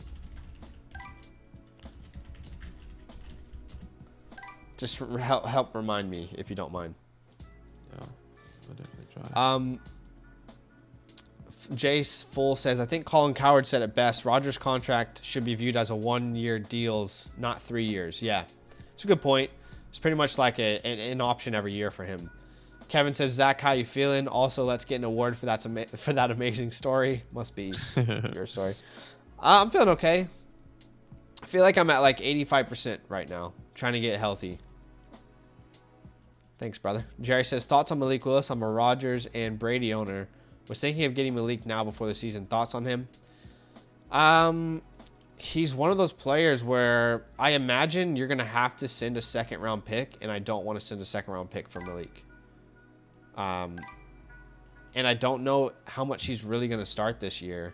Just help remind me if you don't mind. Yeah, I'll definitely try. Jace Full says, I think Colin Cowherd said it best. Rodgers' contract should be viewed as a 1-year deals, not 3 years. Yeah, it's a good point. It's pretty much like an option every year for him. Kevin says, Zach, how you feeling? Also, let's get an award for that amazing story. Must be your story. I'm feeling okay. I feel like I'm at like 85% right now, trying to get healthy. Thanks, brother. Jerry says, thoughts on Malik Willis? I'm a Rodgers and Brady owner. Was thinking of getting Malik now before the season. Thoughts on him? He's one of those players where I imagine you're going to have to send a second-round pick, and I don't want to send a second-round pick for Malik. And I don't know how much he's really going to start this year.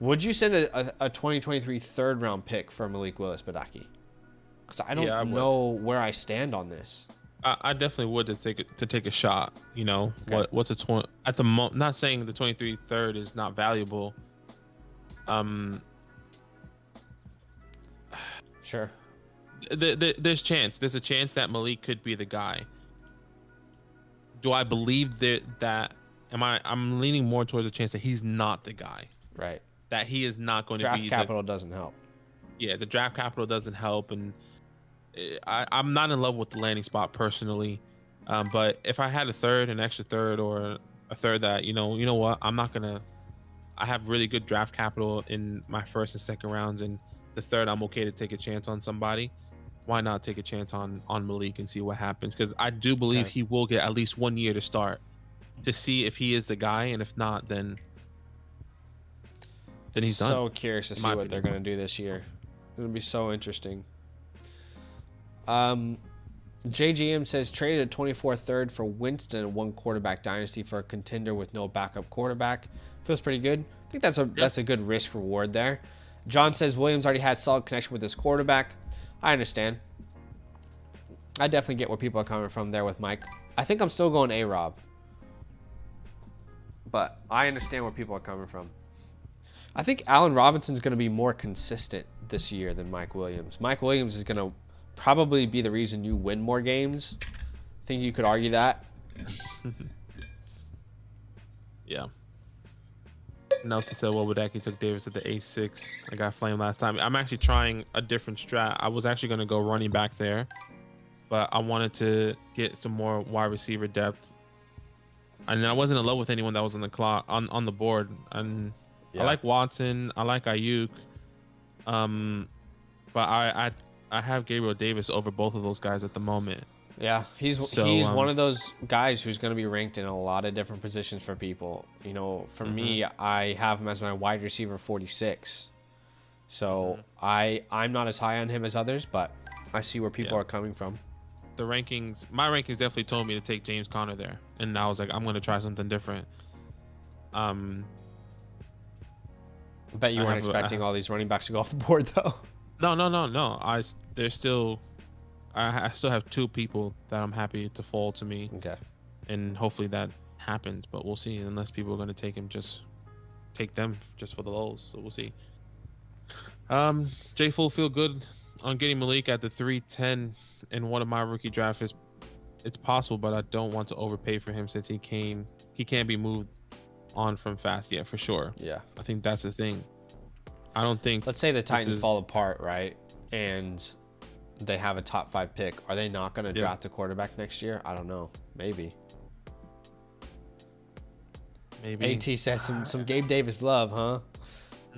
Would you send a 2023 third-round pick for Malik Willis, Badaki? Because I don't know where I stand on this. I definitely would to take a shot. You know, okay. What's a 20 at the moment? Not saying the 23 third is not valuable. Sure. There's a chance that Malik could be the guy. Do I believe that? I'm leaning more towards a chance that he's not the guy. Right. That he is not going to be. Draft capital doesn't help. Yeah, the draft capital doesn't help, and I'm not in love with the landing spot personally. But if I had an extra third, or a third that you know what, I have really good draft capital in my first and second rounds, and the third I'm okay to take a chance on somebody. Why not take a chance on Malik and see what happens? Because I do believe he will get at least 1 year to start, to see if he is the guy, and if not, then he's done. So curious to see what they're going to do this year. It'll be so interesting. JGM says, traded a 24 third for Winston in 1 quarterback dynasty for a contender with no backup quarterback. Feels pretty good. I think that's a good risk reward there. John says Williams already has solid connection with his quarterback. I understand. I definitely get where people are coming from there with Mike. I think I'm still going A-Rob. But I understand where people are coming from. I think Allen Robinson's going to be more consistent this year than Mike Williams. Mike Williams is going to probably be the reason you win more games. I think you could argue that. Yeah. Nelson said, well, Wadaki took Davis at the A6. I got flamed last time. I'm actually trying a different strat. I was actually going to go running back there, but I wanted to get some more wide receiver depth. And I wasn't in love with anyone that was on the clock on the board. And I like Watson. I like Ayuk. But I have Gabriel Davis over both of those guys at the moment. Yeah, he's one of those guys who's going to be ranked in a lot of different positions for people. You know, for me, I have him as my wide receiver 46. So I'm not as high on him as others, but I see where people are coming from. My rankings definitely told me to take James Conner there, and I was like, I'm going to try something different. I bet you weren't expecting all these running backs to go off the board, though. No. I still have 2 people that I'm happy to fall to me. Okay. And hopefully that happens, but we'll see. Unless people are going to take them just for the lows. So we'll see. J Full feel good on getting Malik at the 310 in one of my rookie drafts. It's possible, but I don't want to overpay for him since he can't be moved on from fast. Yeah, for sure. Yeah. I think that's the thing. I don't think. Let's say the Titans fall apart, right? And they have a top 5 pick. Are they not going to draft a quarterback next year? I don't know. Maybe. AT says some Gabe Davis love, huh?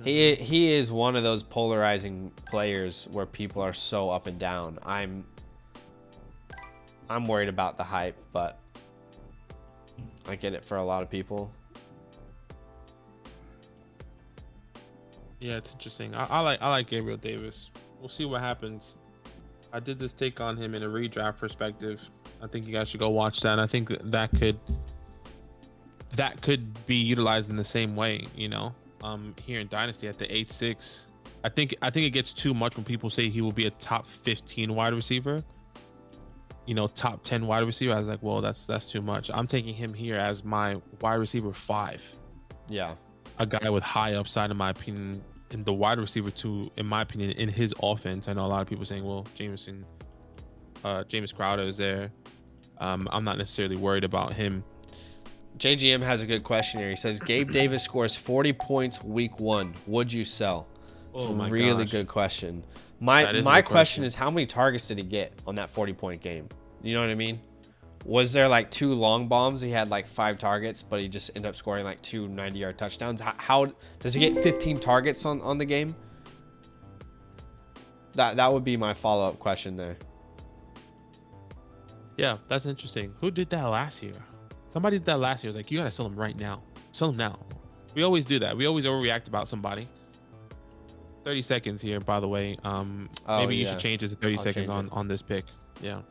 He is one of those polarizing players where people are so up and down. I'm worried about the hype, but I get it for a lot of people. Yeah, it's interesting. I like Gabriel Davis. We'll see what happens. I did this take on him in a redraft perspective. I think you guys should go watch that. I think that could be utilized in the same way, you know. Here in Dynasty at the 8-6. I think it gets too much when people say he will be a top 15 wide receiver. You know, top 10 wide receiver. I was like, well, that's too much. I'm taking him here as my wide receiver 5. Yeah. A guy with high upside, in my opinion, in the wide receiver 2, in my opinion, in his offense. I know a lot of people saying, well, James Crowder is there. I'm not necessarily worried about him. JGM has a good question here. He says, Gabe Davis scores 40 points week 1. Would you sell? It's a really good question. My question is, how many targets did he get on that 40-point game? You know what I mean? Was there like 2 long bombs? He had like 5 targets, but he just ended up scoring like 2 90-yard touchdowns. How does he get 15 targets on the game? That would be my follow-up question there. Yeah, that's interesting. Who did that last year? Somebody did that last year. It was like, you gotta sell him right now. Sell him now. We always do that. We always overreact about somebody. 30 seconds here, by the way. Maybe you should change it to 30 seconds on this pick. Yeah.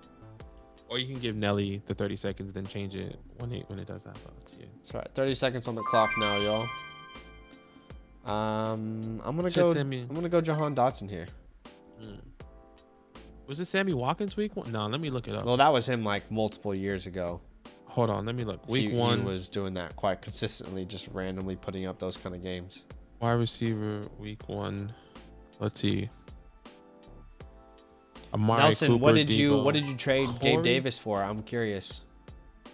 Or you can give Nelly the 30 seconds, then change it when it does that. Yeah. That's right. 30 seconds on the clock now, y'all. I'm gonna go Jahan Dotson here. Was it Sammy Watkins week 1? No, let me look it up. Well, that was him like multiple years ago. Hold on, let me look. Week 1. He was doing that quite consistently, just randomly putting up those kind of games. Wide receiver week 1. Let's see. Amari Nelson, Cooper, what did you Debo. trade Gabe Davis for? I'm curious.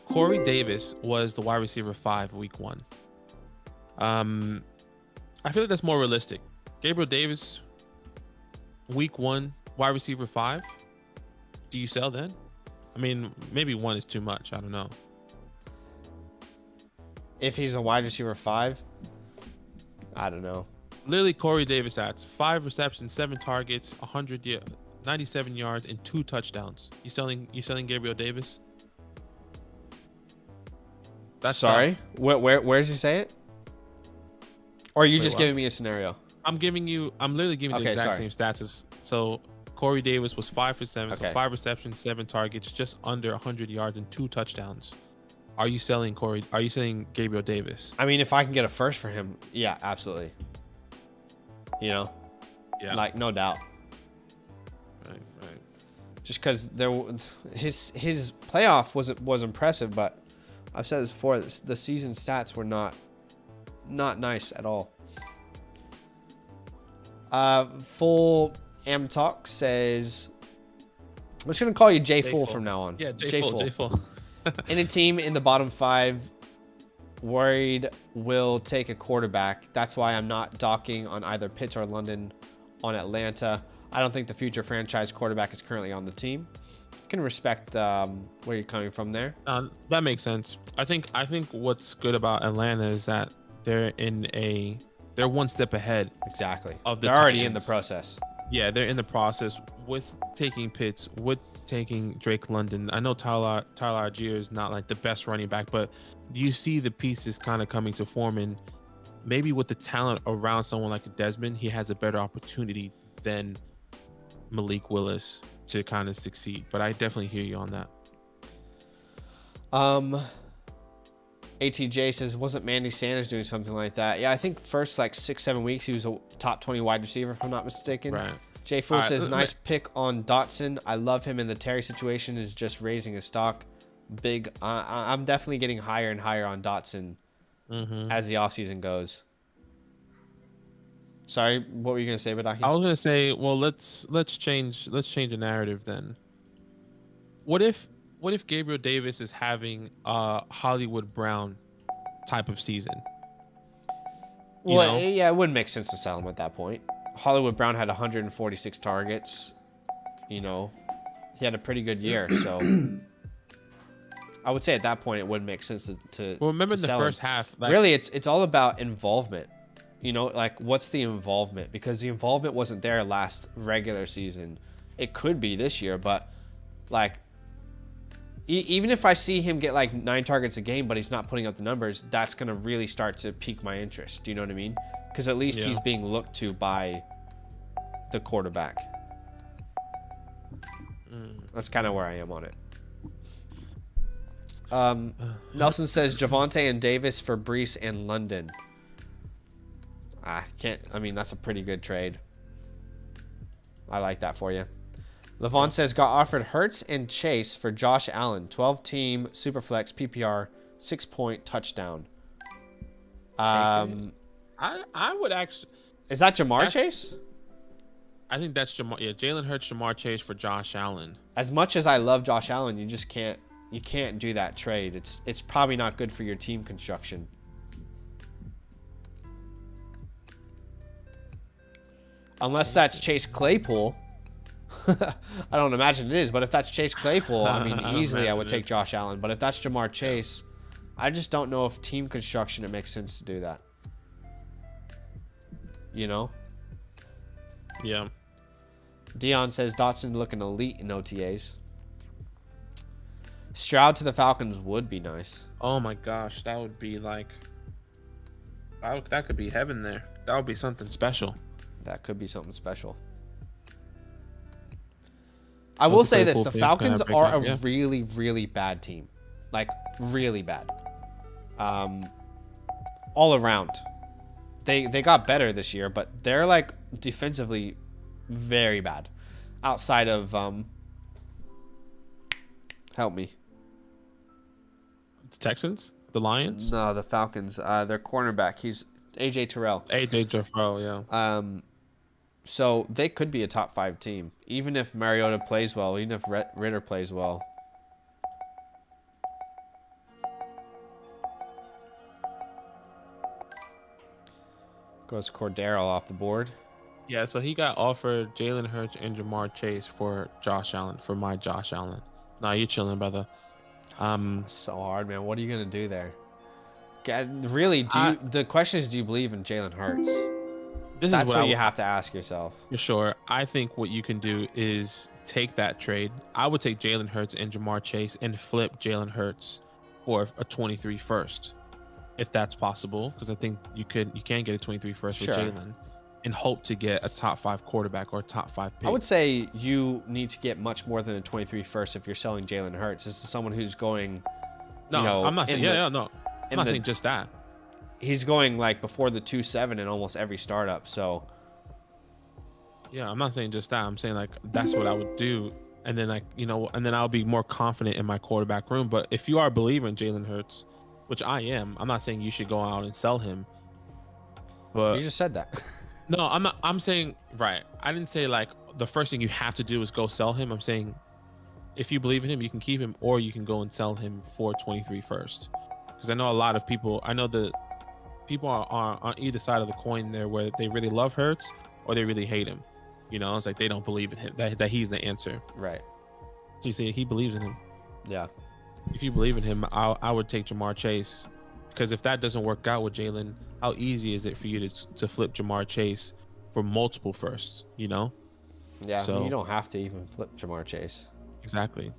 Corey Davis was the wide receiver 5 week 1. I feel like that's more realistic. Gabriel Davis week 1, wide receiver 5. Do you sell then? I mean, maybe 1 is too much. I don't know. If he's a wide receiver 5, I don't know. Literally, Corey Davis stats: 5 receptions, 7 targets, 97 yards, and 2 touchdowns. You selling Gabriel Davis? That's sorry. Tough. Where does he say it? Or are you just giving me a scenario? I'm literally giving you the exact same stats. So Corey Davis was 5 for 7, so 5 receptions, 7 targets, just under 100 yards and 2 touchdowns. Are you selling Gabriel Davis? I mean, if I can get a first for him, yeah, absolutely. You know, like no doubt. Right. Just because his playoff was impressive, but I've said this before, the season stats were not nice at all. Full Am Talk says, I'm just gonna call you J Full from now on. Yeah, J Full. In a team in the bottom 5, worried will take a quarterback. That's why I'm not docking on either Pitts or London on Atlanta. I don't think the future franchise quarterback is currently on the team. Can respect where you're coming from there. That makes sense. I think what's good about Atlanta is that they're 1 step ahead. Exactly. They're already in the process. Yeah, they're in the process with taking Pitts, with taking Drake London. I know Tyler Algier is not like the best running back, but you see the pieces kind of coming to form, and maybe with the talent around someone like a Desmond, he has a better opportunity than Malik Willis to kind of succeed. But I definitely hear you on that. ATJ says, wasn't Mandy Sanders doing something like that? Yeah, I think first like 6-7 weeks he was a top 20 wide receiver, if I'm not mistaken. Right. J Fool says, nice pick on Dotson. I love him, and the Terry situation is just raising his stock. Big. I'm definitely getting higher and higher on Dotson as the offseason goes. Sorry, what were you gonna say, Badaki? I was gonna say, well, let's change the narrative then. What if Gabriel Davis is having a Hollywood Brown type of season? Well, yeah, it wouldn't make sense to sell him at that point. Hollywood Brown had 146 targets. You know, he had a pretty good year, so I would say at that point it wouldn't make sense to Well, remember to in the sell first him. half, like, Really, it's all about involvement. You know, like what's the involvement? Because the involvement wasn't there last regular season. It could be this year, but like even if I see him get like 9 targets a game, but he's not putting up the numbers, that's gonna really start to pique my interest. Do you know what I mean? Because at least he's being looked to by the quarterback. That's kind of where I am on it. Nelson says Javonte and Davis for Brees and London. I mean, that's a pretty good trade. I like that for you. Levon says got offered Hurts and Chase for Josh Allen. 12-team Superflex PPR 6-point touchdown. I would actually. Is that Jamar Chase? I think that's Jamar. Yeah, Jalen Hurts, Jamar Chase for Josh Allen. As much as I love Josh Allen, you just can't do that trade. It's probably not good for your team construction. Unless that's Chase Claypool. I don't imagine it is, but if that's Chase Claypool, I mean, easily I would take Josh Allen. But if that's Jamar Chase, I just don't know if team construction it makes sense to do that. You know? Yeah. Dion says Dotson looking elite in OTAs. Stroud to the Falcons would be nice. Oh my gosh, that would be like. That could be heaven there. That would be something special. That could be something special. I will say this. The Falcons are a really, really bad team. Like, really bad. All around. They got better this year, but they're, like, defensively very bad. Outside of, help me. The Texans? The Lions? No, the Falcons. Their cornerback. He's AJ Terrell. AJ Terrell, yeah. So they could be a top 5 team, even if Mariota plays well, even if Ritter plays well. Goes Cordero off the board. Yeah, so he got offered Jalen Hurts and Jamar Chase for Josh Allen, for my Josh Allen. Nah, you chilling, brother. So hard, man. What are you gonna do there? Really, the question is, do you believe in Jalen Hurts? That's what you have to ask yourself. For sure. I think what you can do is take that trade. I would take Jalen Hurts and Jamar Chase and flip Jalen Hurts for a 23 first, if that's possible. Because I think you can get a 23 first with Jalen and hope to get a top 5 quarterback or a top 5 pick. I would say you need to get much more than a 23 first if you're selling Jalen Hurts. This is someone who's going. No, I'm not saying. No, I'm not saying just that. He's going like before the 2-7 in almost every startup. So yeah, I'm not saying just that. I'm saying like that's what I would do, and then and then I'll be more confident in my quarterback room. But if you are a believer in Jalen Hurts, which I am, I'm not saying you should go out and sell him. But you just said that. No, I'm not. I'm saying right. I didn't say like the first thing you have to do is go sell him. I'm saying if you believe in him, you can keep him, or you can go and sell him for 23 first. Because I know a lot of people. I know that people are on either side of the coin there, where they really love Hurts or they really hate him. You know, it's like they don't believe in him, that he's the answer. Right. So you see, he believes in him. Yeah. If you believe in him, I would take Jamar Chase, because if that doesn't work out with Jalen, how easy is it for you to flip Jamar Chase for multiple firsts? You know. Yeah. So, I mean, you don't have to even flip Jamar Chase. Exactly.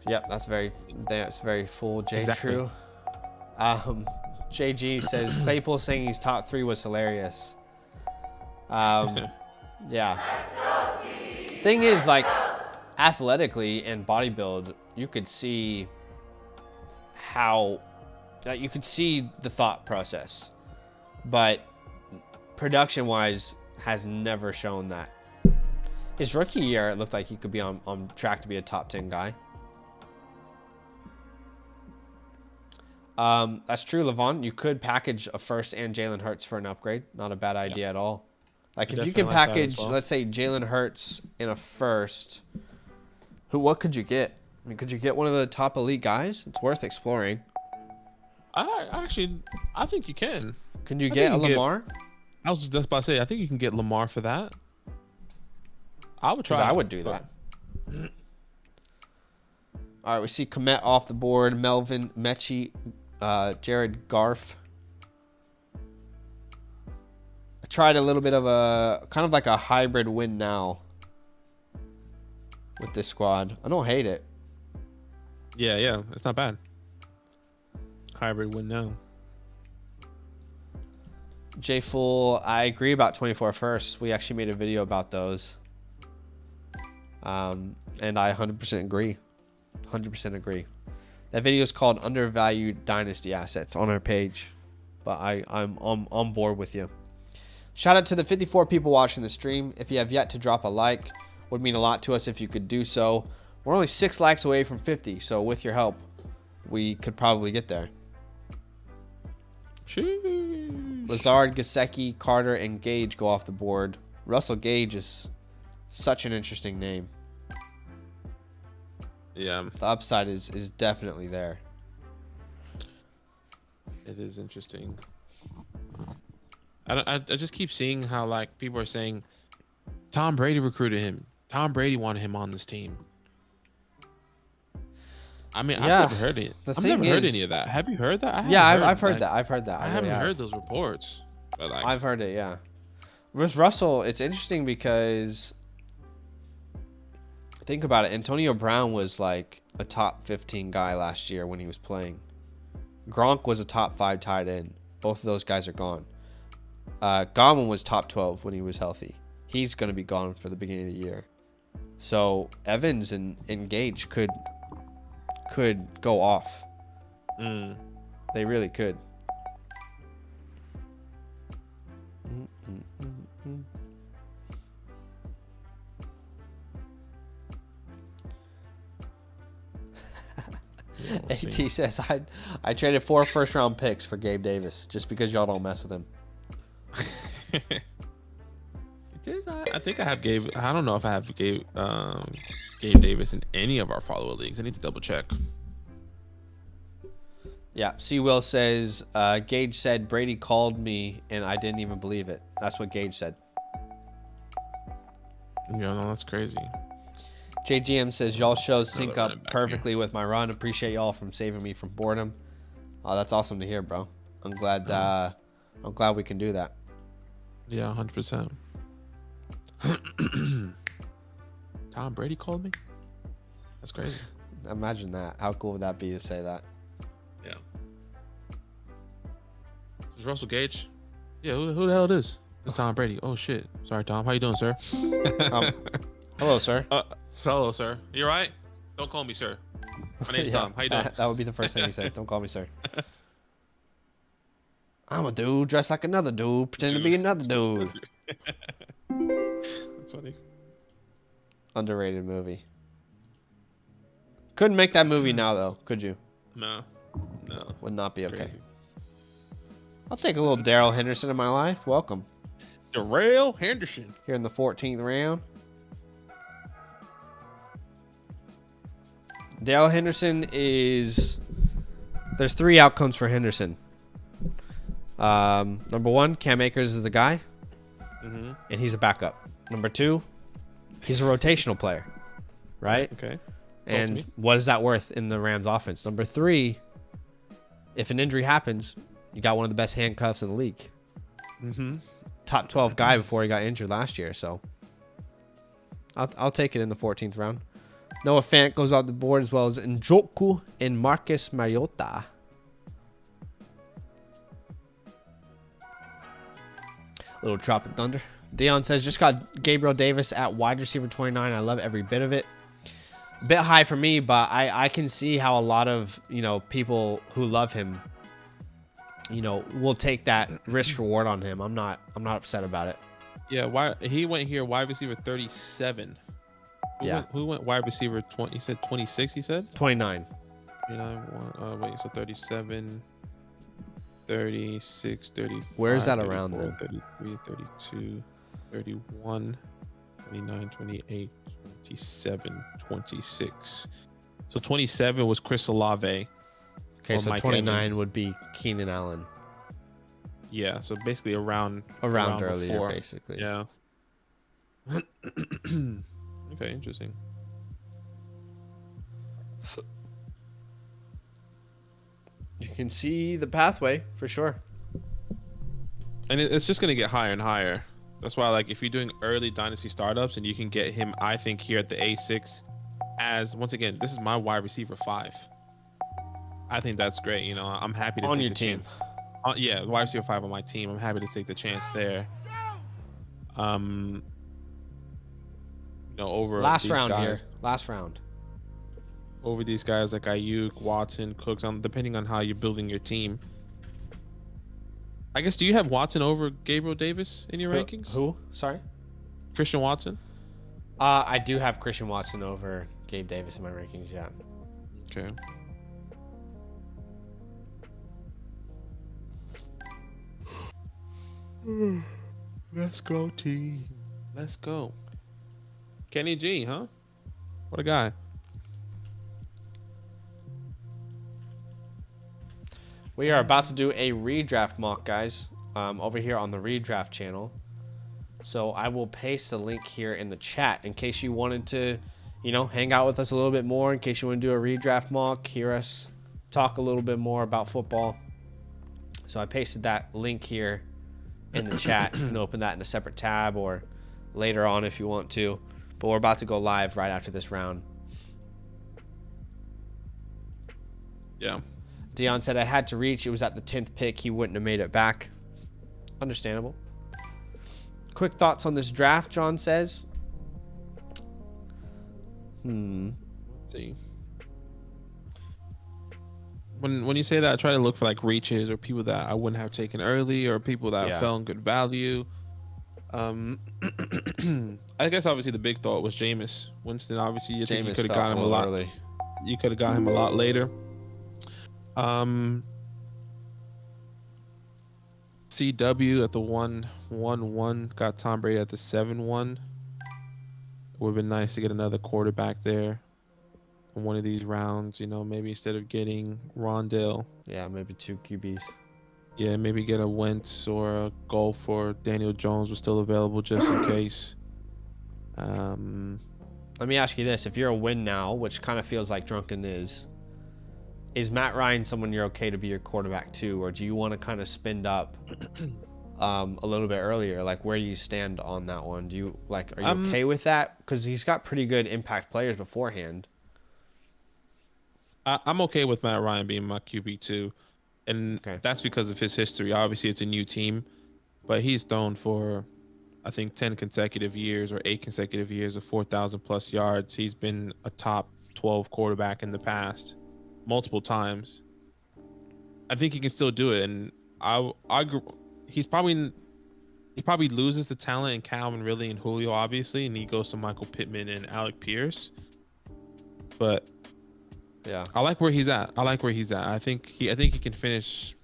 Yep, that's very full. J Exactly. True. JG says Claypool saying he's top 3 was hilarious. Yeah. Thing is, like, athletically and body build, you could see you could see the thought process, but production wise has never shown that. His rookie year, it looked like he could be on track to be a top 10 guy. That's true, Levon. You could package a first and Jalen Hurts for an upgrade. Not a bad idea at all. Like, if you can package, let's say, Jalen Hurts in a first, what could you get? I mean, could you get one of the top elite guys? It's worth exploring. I think you can. Can you get a Lamar? I was just about to say, I think you can get Lamar for that. I would try. I would do that. All right, we see Komet off the board. Melvin, Mechie, Jared Garf. I tried a little bit of a kind of like a hybrid win now with this squad. I don't hate it. Yeah, it's not bad. Hybrid win now. J Full, I agree about 24 firsts. We actually made a video about those. And I 100% agree. 100% agree. That video is called Undervalued Dynasty Assets on our page. But I'm on board with you. Shout out to the 54 people watching the stream. If you have yet to drop a like, would mean a lot to us if you could do so. We're only 6 likes away from 50, so with your help, we could probably get there. Sheesh. Lazard, Gasecki, Carter, and Gage go off the board. Russell Gage is such an interesting name. Yeah, The upside is definitely there. it is interesting. I just keep seeing how like people are saying Tom Brady recruited him. Tom Brady wanted him on this team. I mean, Yeah, I've never heard it. the I've thing never heard is- any of that. Have you heard that? Yeah, I've heard that. I've heard that. I haven't heard those reports. But like, I've heard it, yeah. With Russell, it's interesting because think about it. Antonio Brown was like a top 15 guy last year when he was playing. Gronk was a top 5 tight end. Both of those guys are gone. Godwin was top 12 when he was healthy. He's going to be gone for the beginning of the year. So Evans and Gage could go off. They really could. AT says I traded 4 first-round picks for Gabe Davis just because y'all don't mess with him. I think I have Gabe. I don't know if I have Gabe Davis in any of our follower leagues. I need to double check. Yeah, C. Will says Gage said Brady called me and I didn't even believe it. That's what Gage said. Yeah, no, that's crazy. JGM says y'all shows sync running up back perfectly with my run. Appreciate y'all from saving me from boredom. Oh, that's awesome to hear, bro. I'm glad we can do that. Yeah, 100%. Tom Brady called me. That's crazy. Imagine that. How cool would that be to say that? Yeah. This is Russell Gage. Yeah, who the hell it is? It's Tom Brady. Oh shit. Sorry, Tom. How you doing, sir? Hello, sir. Hello, sir. You all right? Don't call me sir. My name's Tom. How you doing? That would be the first thing he says. Don't call me sir. I'm a dude dressed like another dude, pretending to be another dude. That's funny. Underrated movie. Couldn't make that movie now, though, could you? No. Would not be okay. Crazy. I'll take a little Darrell Henderson in my life. Welcome. Darrell Henderson. Here in the 14th round. Darrell Henderson is... There's 3 outcomes for Henderson. Number 1, Cam Akers is the guy. And he's a backup. Number 2, he's a rotational player. Right? Okay. And what is that worth in the Rams offense? Number 3, if an injury happens, you got one of the best handcuffs in the league. Top 12 guy before he got injured last year. So I'll take it in the 14th round. Noah Fant goes off the board as well as Njoku and Marcus Mariota. Little Tropic Thunder. Dion says, just got Gabriel Davis at wide receiver 29. I love every bit of it. Bit high for me, but I can see how a lot of, people who love him, will take that risk reward on him. I'm not upset about it. Yeah, he went here wide receiver 37. Who went wide receiver 20? He said 26, he said? 29. Wait, so 37, 36, 35. Where is that 34, around then? 33, 32, 31, 29, 28, 27, 26. So 27 was Chris Olave. Okay, or so Mike 29 Evans. would be Keenan Allen. Yeah, so basically around Earlier, before. basically. Yeah. Okay, interesting. You can see the pathway for sure. And it's just gonna get higher and higher. That's why, like, if you're doing early dynasty startups and you can get him, I think here at the A6, as once again, this is my wide receiver 5. I think that's great. You know, I'm happy to On take your the team. chance. Yeah, wide receiver 5 on my team. I'm happy to take the chance there. You know, over Last these round guys, here. Last round. over these guys like Ayuk, Watson, Cooks, depending on how you're building your team. I guess, do you have Watson over Gabriel Davis in your rankings? Who? Sorry? Christian Watson? I do have Christian Watson over Gabe Davis in my rankings, yeah. Okay. Let's go, team. Let's go. Kenny G, huh? What a guy. We are about to do a redraft mock, guys, over here on the redraft channel. So I will paste the link here in the chat in case you wanted to, you know, hang out with us a little bit more, in case you want to do a redraft mock, hear us talk a little bit more about football. So I pasted that link here in the chat. You can open that in a separate tab or later on if you want to. But we're about to go live right after this round. Yeah. Dion said, I had to reach. It was at the 10th pick. He wouldn't have made it back. Understandable. Quick thoughts on this draft, John says. Let's see. When you say that, I try to look for like reaches or people that I wouldn't have taken early or people that fell in good value. I guess obviously the big thought was Jameis Winston. Obviously, you think you could have got him a lot early. You could have got him a lot later. CW at the 1-1-1 got Tom Brady at the 7-1. It would have been nice to get another quarterback there in one of these rounds, you know, maybe instead of getting Rondale. Yeah, maybe 2 QBs. Yeah, maybe get a Wentz or a Golf or Daniel Jones was still available just in case. Let me ask you this. If you're a win now, which kind of feels like Drunken is Matt Ryan someone you're okay to be your quarterback too? Or do you want to kind of spin up a little bit earlier? Like, where do you stand on that one? Do you are you okay with that? Because he's got pretty good impact players beforehand. I'm okay with Matt Ryan being my QB2. And that's because of his history. Obviously, it's a new team, but he's thrown for, I think, 10 consecutive years or 8 consecutive years of 4,000 plus yards. He's been a top 12 quarterback in the past multiple times. I think he can still do it. And he probably loses the talent in Calvin Ridley and Julio, obviously, and he goes to Michael Pittman and Alec Pierce. But yeah, I like where he's at. I think he can finish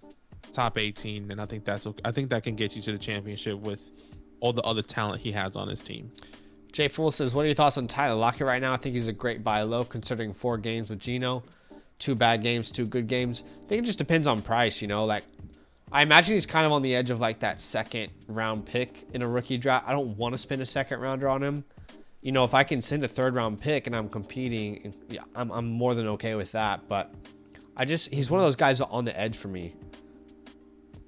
top 18, and I think that's okay. I think that can get you to the championship with all the other talent he has on his team. Jay Fool says, what are your thoughts on Tyler Lockett right now? I think he's a great buy low considering 4 games with Geno, 2 bad games, 2 good games. I think it just depends on price, you know, like I imagine he's kind of on the edge of like that 2nd round pick in a rookie draft. I don't want to spend a 2nd rounder on him. You know, if I can send a 3rd round pick and I'm competing, yeah, I'm more than okay with that. But he's one of those guys on the edge for me.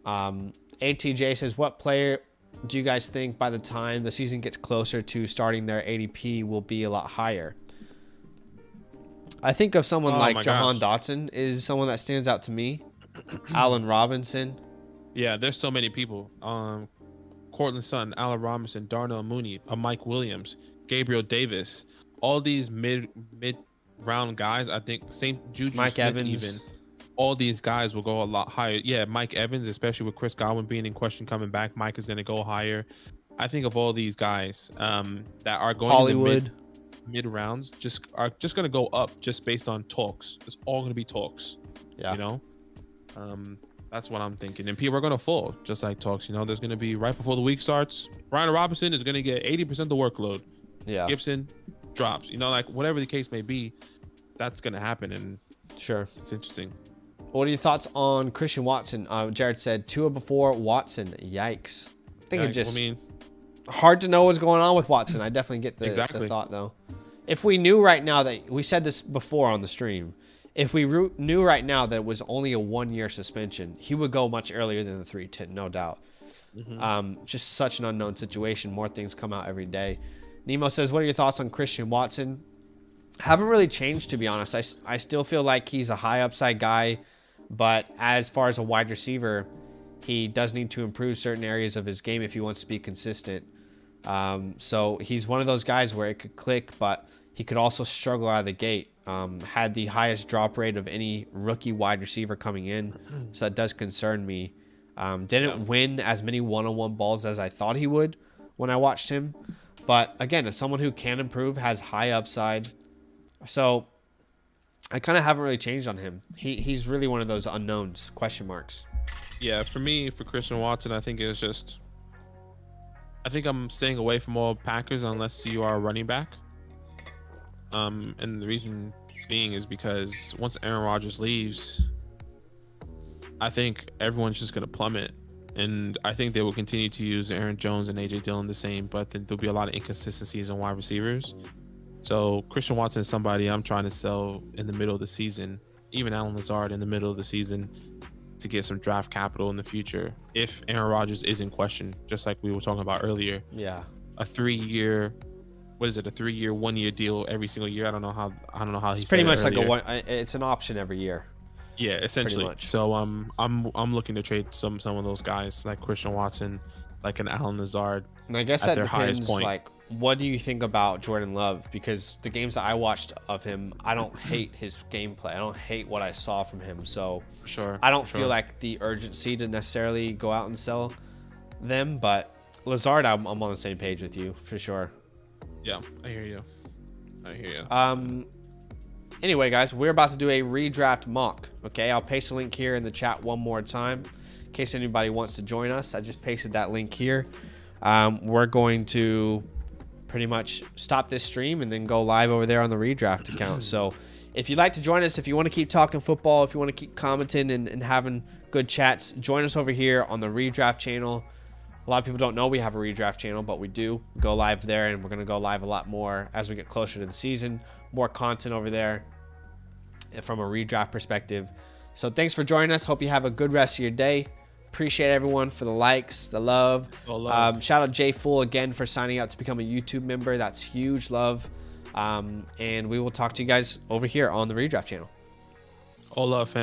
ATJ says, what player do you guys think by the time the season gets closer to starting their ADP will be a lot higher? I think of someone like Jahan Dotson is someone that stands out to me. Allen Robinson. Yeah, there's so many people. Cortland Sutton, Allen Robinson, Darnell Mooney, Mike Williams, Gabriel Davis, all these mid round guys. I think same Juju Mike Smith Evans. even. All these guys will go a lot higher. Yeah, Mike Evans, especially with Chris Godwin being in question coming back, Mike is going to go higher. I think of all these guys that are going Hollywood mid rounds are just going to go up just based on talks. It's all going to be talks. Yeah, you know. That's what I'm thinking. And people are going to fall just like talks. You know, there's going to be right before the week starts. Brian Robinson is going to get 80% of the workload. Yeah. Gibson drops. You know, like whatever the case may be. that's gonna happen, and Sure. it's interesting. What are your thoughts on Christian Watson? Jared said Tua before Watson. Yikes. I think Yeah, it just I mean, hard to know what's going on with Watson. I definitely get the Exactly. thought, though. If we knew right now that, we said this before on the stream, if we knew right now that it was only a 1-year suspension, he would go much earlier than the 310, no doubt. Just such an unknown situation. More things come out every day. Nemo says, what are your thoughts on Christian Watson? Haven't really changed, to be honest. I still feel like he's a high upside guy, but as far as a wide receiver, he does need to improve certain areas of his game if he wants to be consistent. So he's one of those guys where it could click, but he could also struggle out of the gate. Had the highest drop rate of any rookie wide receiver coming in, so that does concern me. Didn't win as many one-on-one balls as I thought he would when I watched him. But again, as someone who can improve, has high upside. So I kind of haven't really changed on him. He's really one of those unknowns, question marks. Yeah, for me, for Christian Watson, I think it's just, I think I'm staying away from all Packers unless you are a running back. And the reason being is because once Aaron Rodgers leaves, I think everyone's just gonna plummet, and I think they will continue to use Aaron Jones and AJ Dillon the same, but then there'll be a lot of inconsistencies in wide receivers. So Christian Watson is somebody I'm trying to sell in the middle of the season, even Alan Lazard in the middle of the season, to get some draft capital in the future if Aaron Rodgers is in question, just like we were talking about earlier. Yeah. A 3-year, what is it? A 3-year, 1-year deal every single year. I don't know how It's he's pretty much like it's an option every year. Yeah, essentially. much. So I'm looking to trade some of those guys like Christian Watson, like an Alan Lazard. And I guess at that their highest depends, point. like, what do you think about Jordan Love? Because the games that I watched of him, I don't hate his gameplay. I don't hate what I saw from him. So For sure. I don't for feel sure. like the urgency to necessarily go out and sell them. But Lazard, I'm on the same page with you, for sure. Yeah, I hear you. Anyway, guys, we're about to do a redraft mock. Okay, I'll paste a link here in the chat one more time in case anybody wants to join us. I just pasted that link here. We're going to pretty much stop this stream and then go live over there on the redraft account. So if you'd like to join us, if you want to keep talking football, if you want to keep commenting and having good chats, join us over here on the redraft channel. A lot of people don't know we have a redraft channel, but we do go live there, and we're going to go live a lot more as we get closer to the season. More content over there from a redraft perspective. So thanks for joining us. Hope you have a good rest of your day. Appreciate everyone for the likes, the love. Shout out Jay Fool again for signing up to become a YouTube member. That's huge love. And we will talk to you guys over here on the redraft channel. All love, fam.